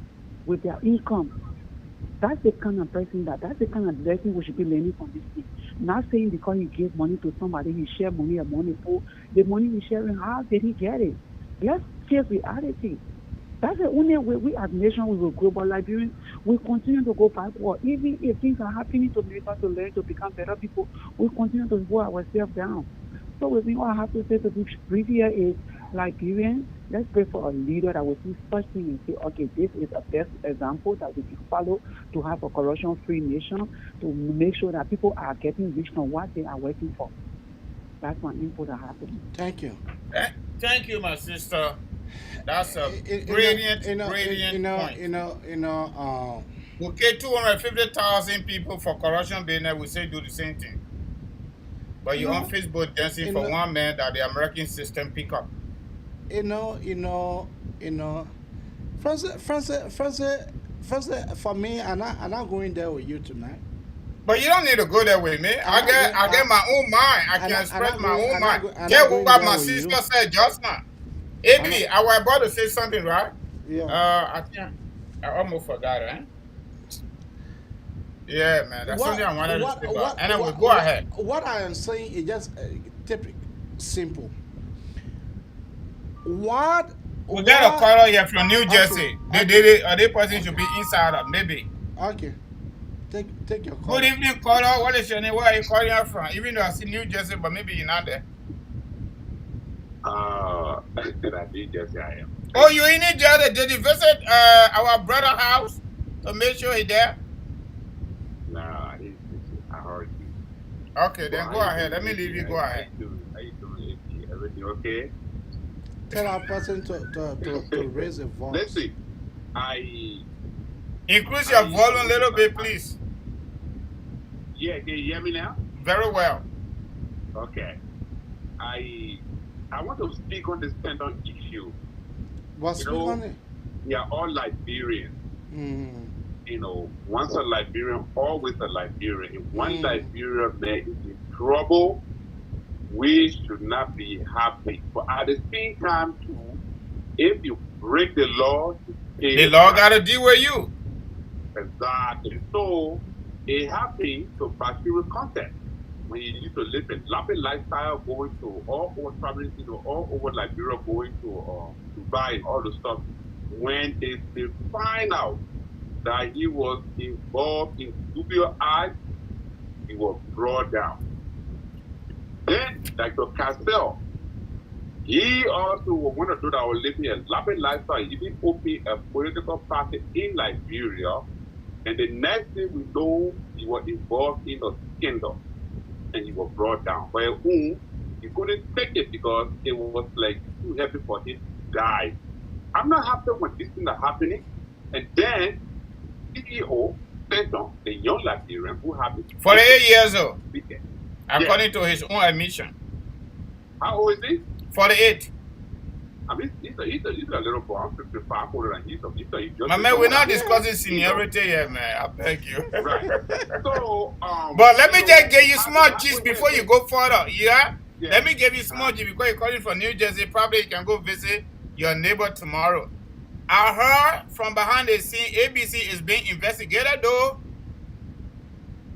That's the kind of person that's the kind of lesson we should be learning from this thing. Not saying because he gave money to somebody, he share money or money for the money he's sharing, how did he get it? Let's face reality. That's the only way we as nation we will grow. But Liberians, we continue to go backward. Even if things are happening to make us to learn to become better people, we continue to go ourselves down. So we think what I have to say to be brief here is, Liberians, let's pray for a leader that will see such things and say, okay, this is a best example that we can follow to have a corruption-free nation, to make sure that people are getting rich from what they are working for. That's my input I have to do. Thank you. Thank you, my sister. That's a brilliant point. Okay, 250,000 people for corruption business, we say do the same thing. But you're on Facebook dancing for one man that the American system pick up. Francis, for me, I'm not going there with you tonight. But you don't need to go there with me. I get my own mind. I can express my own mind. Get what my sister said just now. Amy, I was about to say something, right? Yeah. I almost forgot, right? Yeah, man. That's something I wanted to speak about. Anyway, go ahead. What I am saying is just simple. We got a caller here from New Jersey. They person should be insider, maybe. Okay. Take your call. Good evening, caller. What is your name? Where are you calling out from? Even though I see New Jersey, but maybe you're not there. In New Jersey, I am. Oh, you're in New Jersey. Did you visit show he there? Nah, I heard you. Okay, then go ahead. Let me leave you. Go ahead. How you doing? Everything okay? Tell our person to raise a voice. Listen, Increase your volume a little bit, please. Yeah, can you hear me now? Very well. Okay. I want to speak on this tender issue. What's on it? We are all Liberians. Once a Liberian, always a Liberian. If one Liberian man is in trouble, we should not be happy. But at the same time, too, if you break the law, the law got to deal with you. Exactly. So it happens to Bashir context. When you need to live a lavish lifestyle, going to all over traveling, all over Liberia, going to Dubai and all the stuff. When they find out that he was involved in dubious acts, he was brought down. Then, Dr. Castell, he also wanted to do that, was living a lavish lifestyle. He even opened a political party in Liberia. And the next thing we know, he was involved in a scandal. And he was brought down. But he couldn't take it because it was like too heavy for him to die. I'm not happy when these things are happening. And then CEO sent on the young Liberian who happened 48 years old. According to his own admission. How old is he? 48. I mean, he's a little boy. I'm 55 older than he's my man, we're not discussing seniority here, man. I beg you. Right. So, but let me just give you small gist before you go further. Yeah? Let me give you small gist because you're calling from New Jersey. Probably you can go visit your neighbor tomorrow. I heard from behind the scene, ABC is being investigated, though.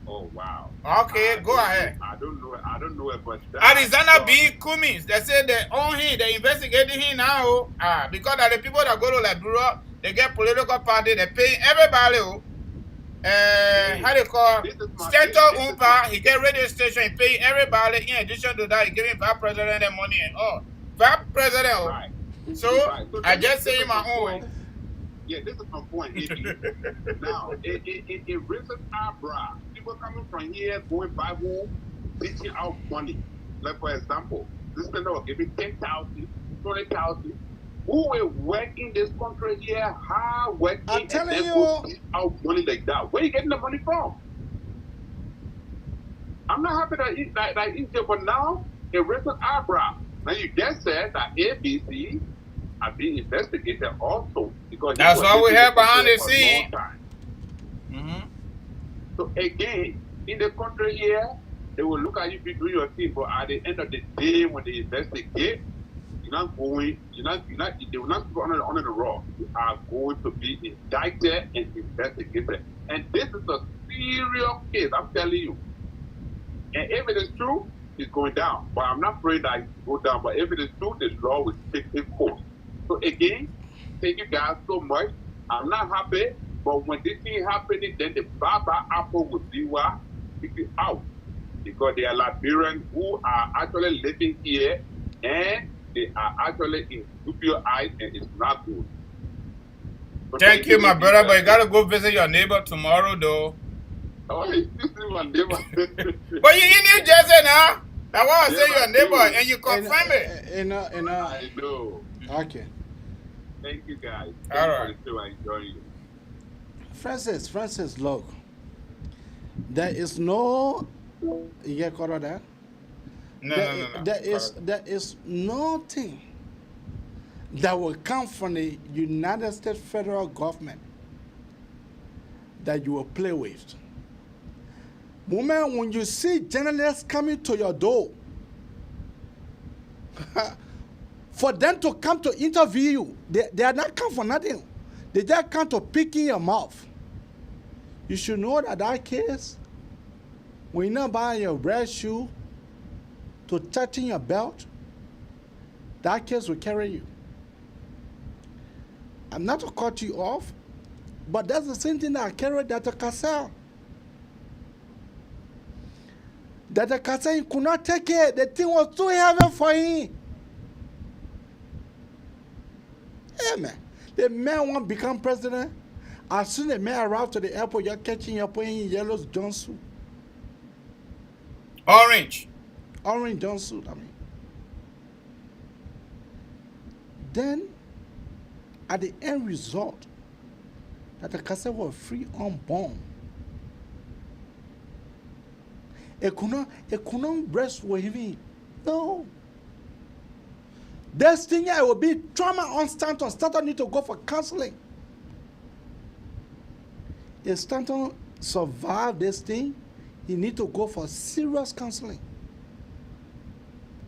Oh wow. Okay, go ahead. I don't know it, but Arizona being Cummings, they say they own him, they investigating him now. Because of the people that go to Liberia, they get political party, they pay everybody. How they call Stentor Umpa, he get radio station, he pay everybody. In addition to that, he giving vice president the money and all. Vice president. Right. So I just say my own. Yeah, this is my point. Now, it raises eyebrow. People coming from here, going back home, reaching out money. Like, for example, this person was giving 10,000, 20,000. Who will work in this country here, hard working, I'm telling and then you, give out money like that? Where are you getting the money from? I'm not happy that it's here, but now it raises eyebrow. Now, you just said that ABC are being investigated also because that's what we have behind the scene. So again, in the country here, they will look at you if you do your thing, but at the end of the day, when they investigate, they will not go under the rug. You are going to be indicted and investigated. And this is a serious case, I'm telling you. And if it is true, it's going down. But I'm not afraid that it will go down. But if it is true, the law will take its course. So again, thank you guys so much. I'm not happy, but when this thing happening, then the Baba Apple will be what? Pick it out. Because they are Liberians who are actually living here and they are actually in dubious eyes and it's not good. So thank you, my brother, but you gotta go visit your neighbor tomorrow though. Oh, this is my neighbor. But you in New Jersey now? That's why I say your neighbor and you confirm it. I know. Okay. Thank you guys. All right. I enjoy you. Francis, look. There is no. You get caught on that? No. There is nothing that will come from the United States federal government that you will play with. Woman, when you see journalists coming to your door, for them to come to interview you, they are not come for nothing. They just come to pick in your mouth. You should know that case, when you're not buying your red shoe to tighten your belt, that case will carry you. I'm not to cut you off, but that's the same thing that carried Dr. Cassell. Dr. Cassell could not take it. The thing was too heavy for him. Hey, man. The man want to become president. As soon as the man arrive to the airport, you're catching your plane in yellow jumpsuit. Orange jumpsuit, I mean. Then, at the end result, that the cassette was free unborn. It could not rest with him. No. This thing here will be trauma on Stanton. Stanton need to go for counseling. If Stanton survive this thing, he need to go for serious counseling.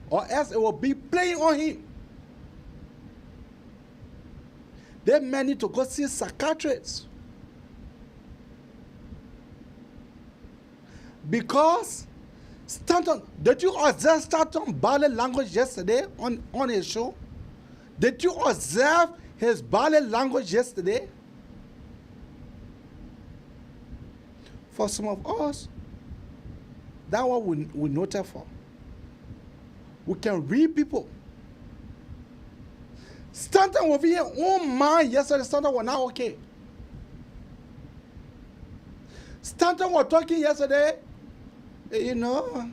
Or else it will be playing on him. They may need to go see psychiatrists. Because Stanton, did you observe Stanton body language yesterday on his show? Did you observe his body language yesterday? For some of us, that's what we noted for. We can read people. Stanton was here on mind yesterday. Stanton was not okay. Stanton was talking yesterday. You know,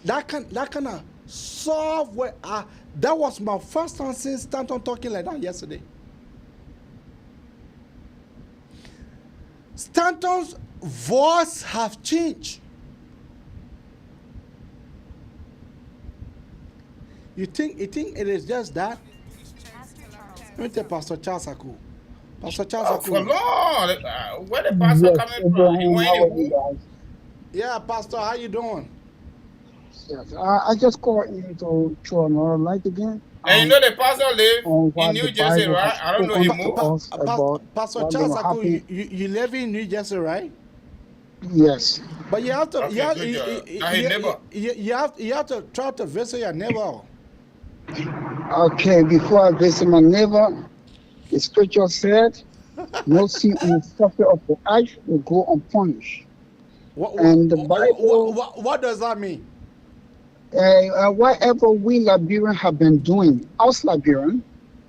that kind of software. That was my first time seeing Stanton talking like that yesterday. Stanton's voice have changed. You think it is just that? Let me tell Pastor Charles Aku. Pastor Charles Aku. For Lord, where the pastor coming from? Yeah, Pastor, how you doing? Yes, I just called in to throw another light again. And you know the pastor live in New Jersey, right? I don't know he moved. Pastor Charles Aku, you live in New Jersey, right? Yes. But you have to, Okay, you have to try to visit your neighbor. Okay, before I visit my neighbor, the scripture said, no sin in the surface of the earth will go unpunished. And the Bible. What does that mean? Whatever we Liberians have been doing, us Liberians,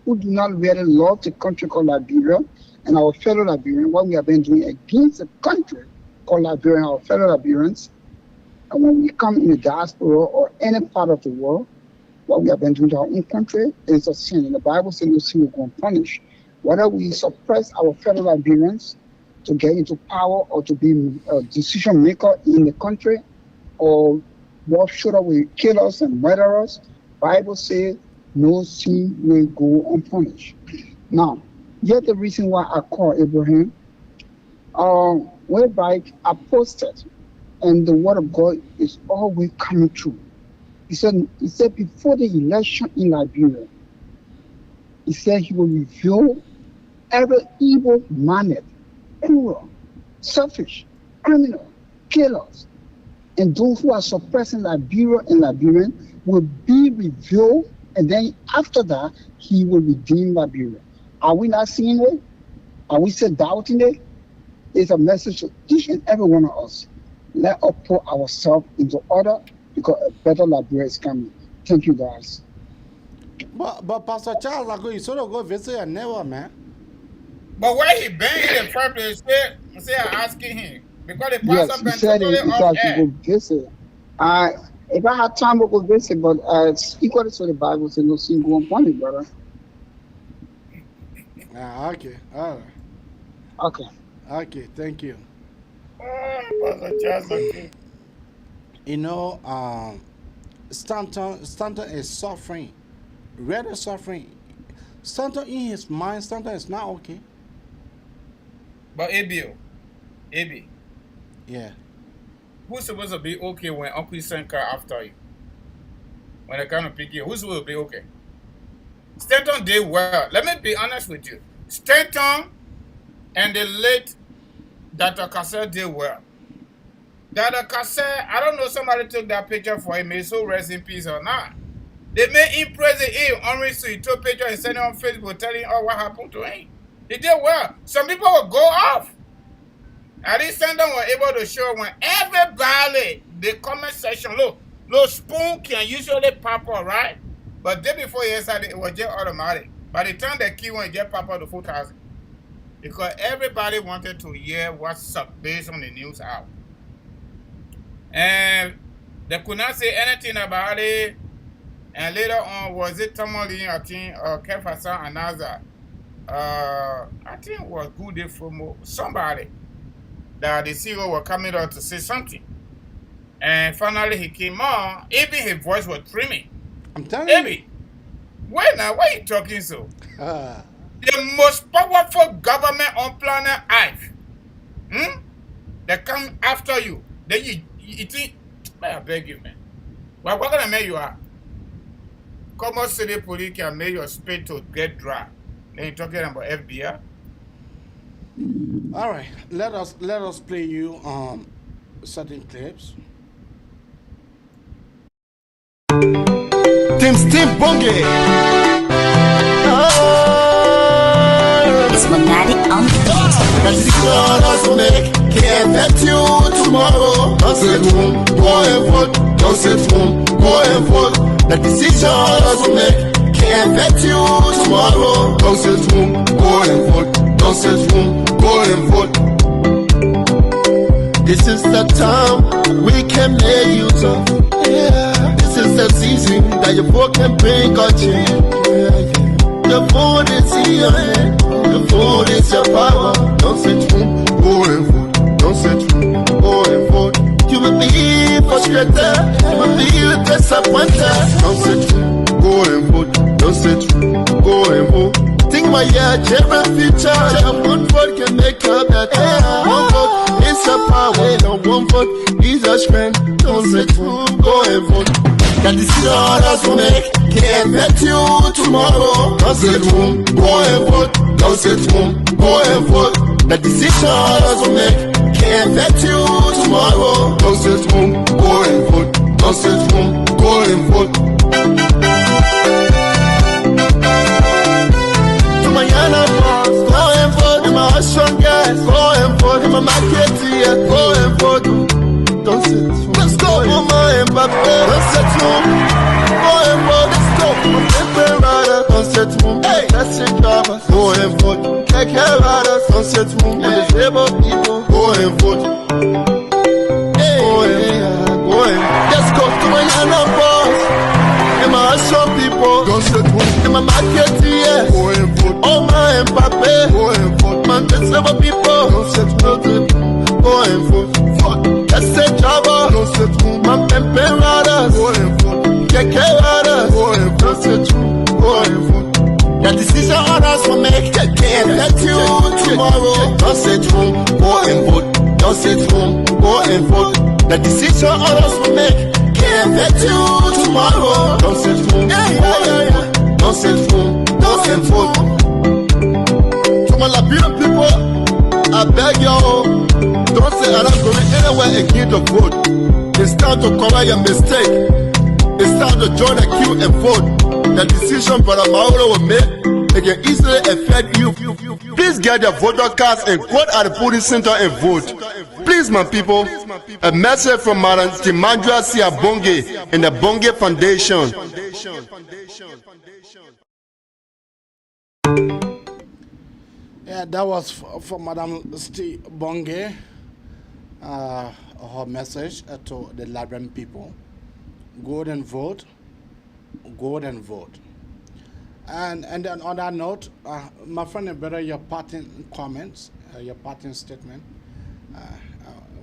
who do not really love the country called Liberia, and our fellow Liberians, what we have been doing against the country called Liberia, our fellow Liberians, and when we come in the diaspora or any part of the world, what we have been doing to our own country is a sin. And the Bible says no sin will go unpunished. Whether we suppress our fellow Liberians to get into power or to be a decision maker in the country, or what should we kill us and murder us, Bible says no sin will go unpunished. Now, yet the reason why I call Abraham, whereby I posted, and the word of God is always coming true. He said before the election in Liberia, he said he will reveal every evil-minded, cruel, selfish, criminal, killers, and those who are suppressing Liberia and Liberians will be revealed, and then after that, he will redeem Liberia. Are we not seeing it? Are we still doubting it? It's a message to each and every one of us. Let us put ourselves into order because a better Liberia is coming. Thank you, guys. But Pastor Charles, you sort of go visit your neighbor, man. But where he been in the first place, say asking him. Because the pastor Yes, he said totally he off said he go visit. If I had time, I would go visit, but equally to the Bible says no sin go unpunished, brother. Okay. All right. Okay. Okay, thank you. Pastor Charles, okay. You know, Stanton is suffering, rather suffering. Stanton in his mind, Stanton is not okay. But AB. Yeah. Who's supposed to be okay when Uncle send car after you? When they come to pick you, who's supposed to be okay? Stanton did well. Let me be honest with you. Stanton and the late Dr. Cassell did well. Dr. Cassell, I don't know, somebody took that picture for him. May so rest in peace or not. They made him present him on so he took picture and sent it on Facebook telling what happened to him. He did well. Some people will go off. At least Stanton was able to show when everybody, the comment section, look, spoon can usually pop up, right? But day before yesterday, it was just automatic. By the time the key went, just pop up to 4,000. because everybody wanted to hear what's up based on the news out. And they could not say anything about it. And later on, was it Tamale, I think, Kefasa Anaza? I think it was good day from somebody that the CEO was coming out to say something. And finally he came on, even his voice was treming. I'm telling you. Wait now, why are you talking so? The most powerful government on planet Earth. They come after you. Then you think, I beg you, man. Well, what kind of man you are? Common city police can make your spit to get dry. Then you're talking about FBI. All right, let us play you certain clips. Team Bonge. It's Monadi on the beat. That decision to make can't affect you tomorrow. Don't sit home, go and vote. Don't sit home, go and vote. That decision to make can't affect you tomorrow. Don't sit home, go and vote. Don't sit home, go and vote. This is the time we can make use of. Yeah. This is the season that your vote can bring a change. Yeah. The vote is in your hand. The vote is your power. Don't sit home, go and vote. Don't sit home, go and vote. You will be frustrated. You will be disappointed. Don't sit home, go and vote. Don't sit home, go and vote. Think my general future. One vote can make you better. One vote is a power. No, one vote is a strength. Don't sit home, go and vote. That decision to make can't affect you tomorrow. Don't sit home, go and vote. Don't sit home, go and vote. The decision to make can't affect you tomorrow. Don't sit home, go and vote. Don't sit home, go and vote. To my Yana boss, go and vote. To my strong guys, go and vote. To my market here, go and vote. Don't sit home. Let's go, Mama and Papa. Don't sit home. Go and vote. Let's go. My paper rider. Don't sit home. Hey, that's it, drivers. Go and vote. Take care riders. Don't sit home. Hey, disabled people. Go and vote. Hey, go and. Let's go to my Yana boss. And my strong people. Don't sit home. And my market here. Go and vote. Oh, my and Papa. Go and vote. Man, disabled people. Don't sit home. Go and vote. Let's say Java, don't sit home. My Pempe Riders, go and vote. Keke Riders, go and vote. Don't sit home, go and vote. The decision others will make can't affect you tomorrow. Don't sit home, go and vote. Don't sit home, go and vote. The decision others will make can't affect you tomorrow. Don't sit home, don't sit home, don't and vote. To my Liberian people, I beg you. Don't say I'm not going anywhere again to vote. It's time to correct your mistake. It's time to join the queue and vote. The decision Brother Mauro will make, it can easily affect you. Please get your voter cards and go at the voting center and vote. Please, my people, a message from Madam Timandra Siabonge and the Bonge Foundation. Yeah, that was from Madam Steve Bonge. Her message to the Liberian people: go and vote, go and vote. And then on that note, my friend and brother, your parting comments, your parting statement.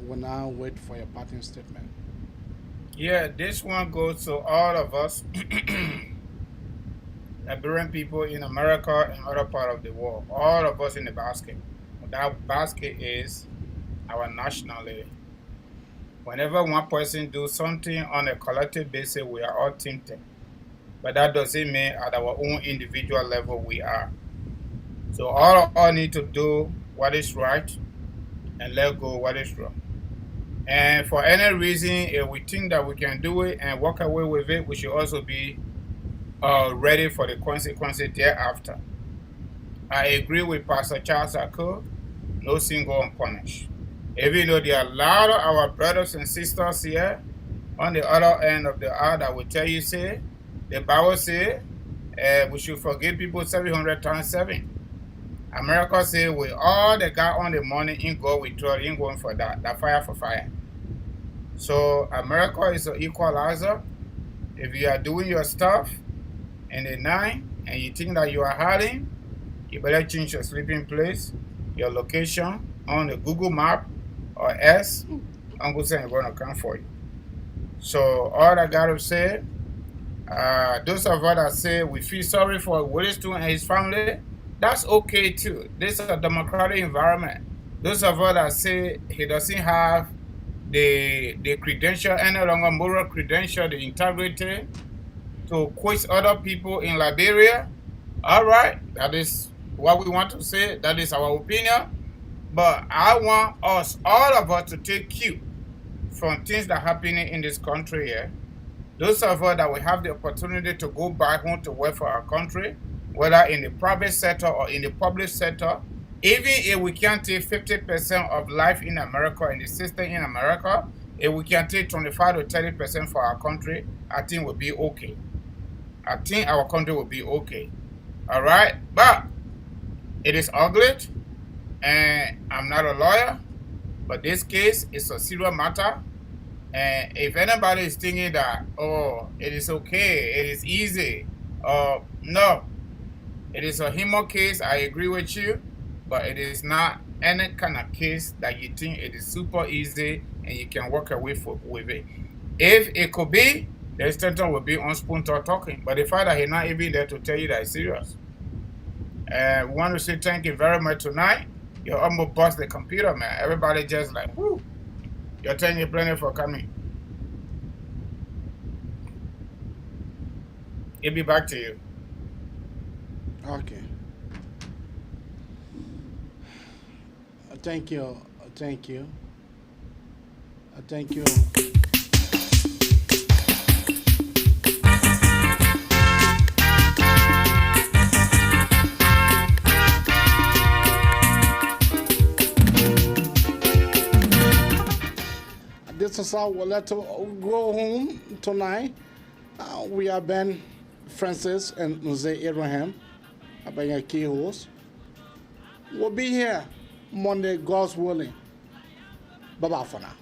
We'll now wait for your parting statement. Yeah, this one goes to all of us, Liberian people in America and other part of the world. All of us in the basket. That basket is our nationality. Whenever one person does something on a collective basis, we are all tempted. But that doesn't mean at our own individual level we are. So all of us need to do what is right and let go what is wrong. And for any reason, if we think that we can do it and walk away with it, we should also be ready for the consequences thereafter. I agree with Pastor Charles Ako, no sin go unpunished. Even though there are a lot of our brothers and sisters here on the other end of the aisle that will tell you, say, the Bible says we should forgive people 700 times 7. America say with all the guy on the money in go with troll, ain't going for that fire for fire. So America is an equalizer. If you are doing your stuff in the night and you think that you are hiding, you better change your sleeping place, your location on the Google map, or else Uncle Sam is gonna come for you. So all I gotta say, those of us that say we feel sorry for Witherspoon and his family, that's okay too. This is a democratic environment. Those of us that say he doesn't have the credential, any longer moral credential, the integrity to quiz other people in Liberia, all right, that is what we want to say. That is our opinion. But I want us, all of us, to take cue from things that are happening in this country here. Those of us that will have the opportunity to go back home to work for our country, whether in the private sector or in the public sector, even if we can't take 50% of life in America and the system in America, if we can take 25 to 30% for our country, I think we'll be okay. I think our country will be okay. All right? But it is ugly, and I'm not a lawyer, but this case is a serious matter. And if anybody is thinking that, oh, it is okay, it is easy, no, it is a human case, I agree with you, but it is not any kind of case that you think it is super easy and you can walk away with it. If it could be, the extension will on spoon talking, but the fact that he's not even there to tell you that it's serious. We want to say thank you very much tonight. You almost bust the computer, man. Everybody just like, whoo. You're telling you plenty for coming. It'll be back to you. Okay. Thank you. Thank you. Thank you. This is how we'll let to go home tonight. We have been Francis and Jose Abraham. I've been your key host. We'll be here Monday, God's willing. Bye-bye for now.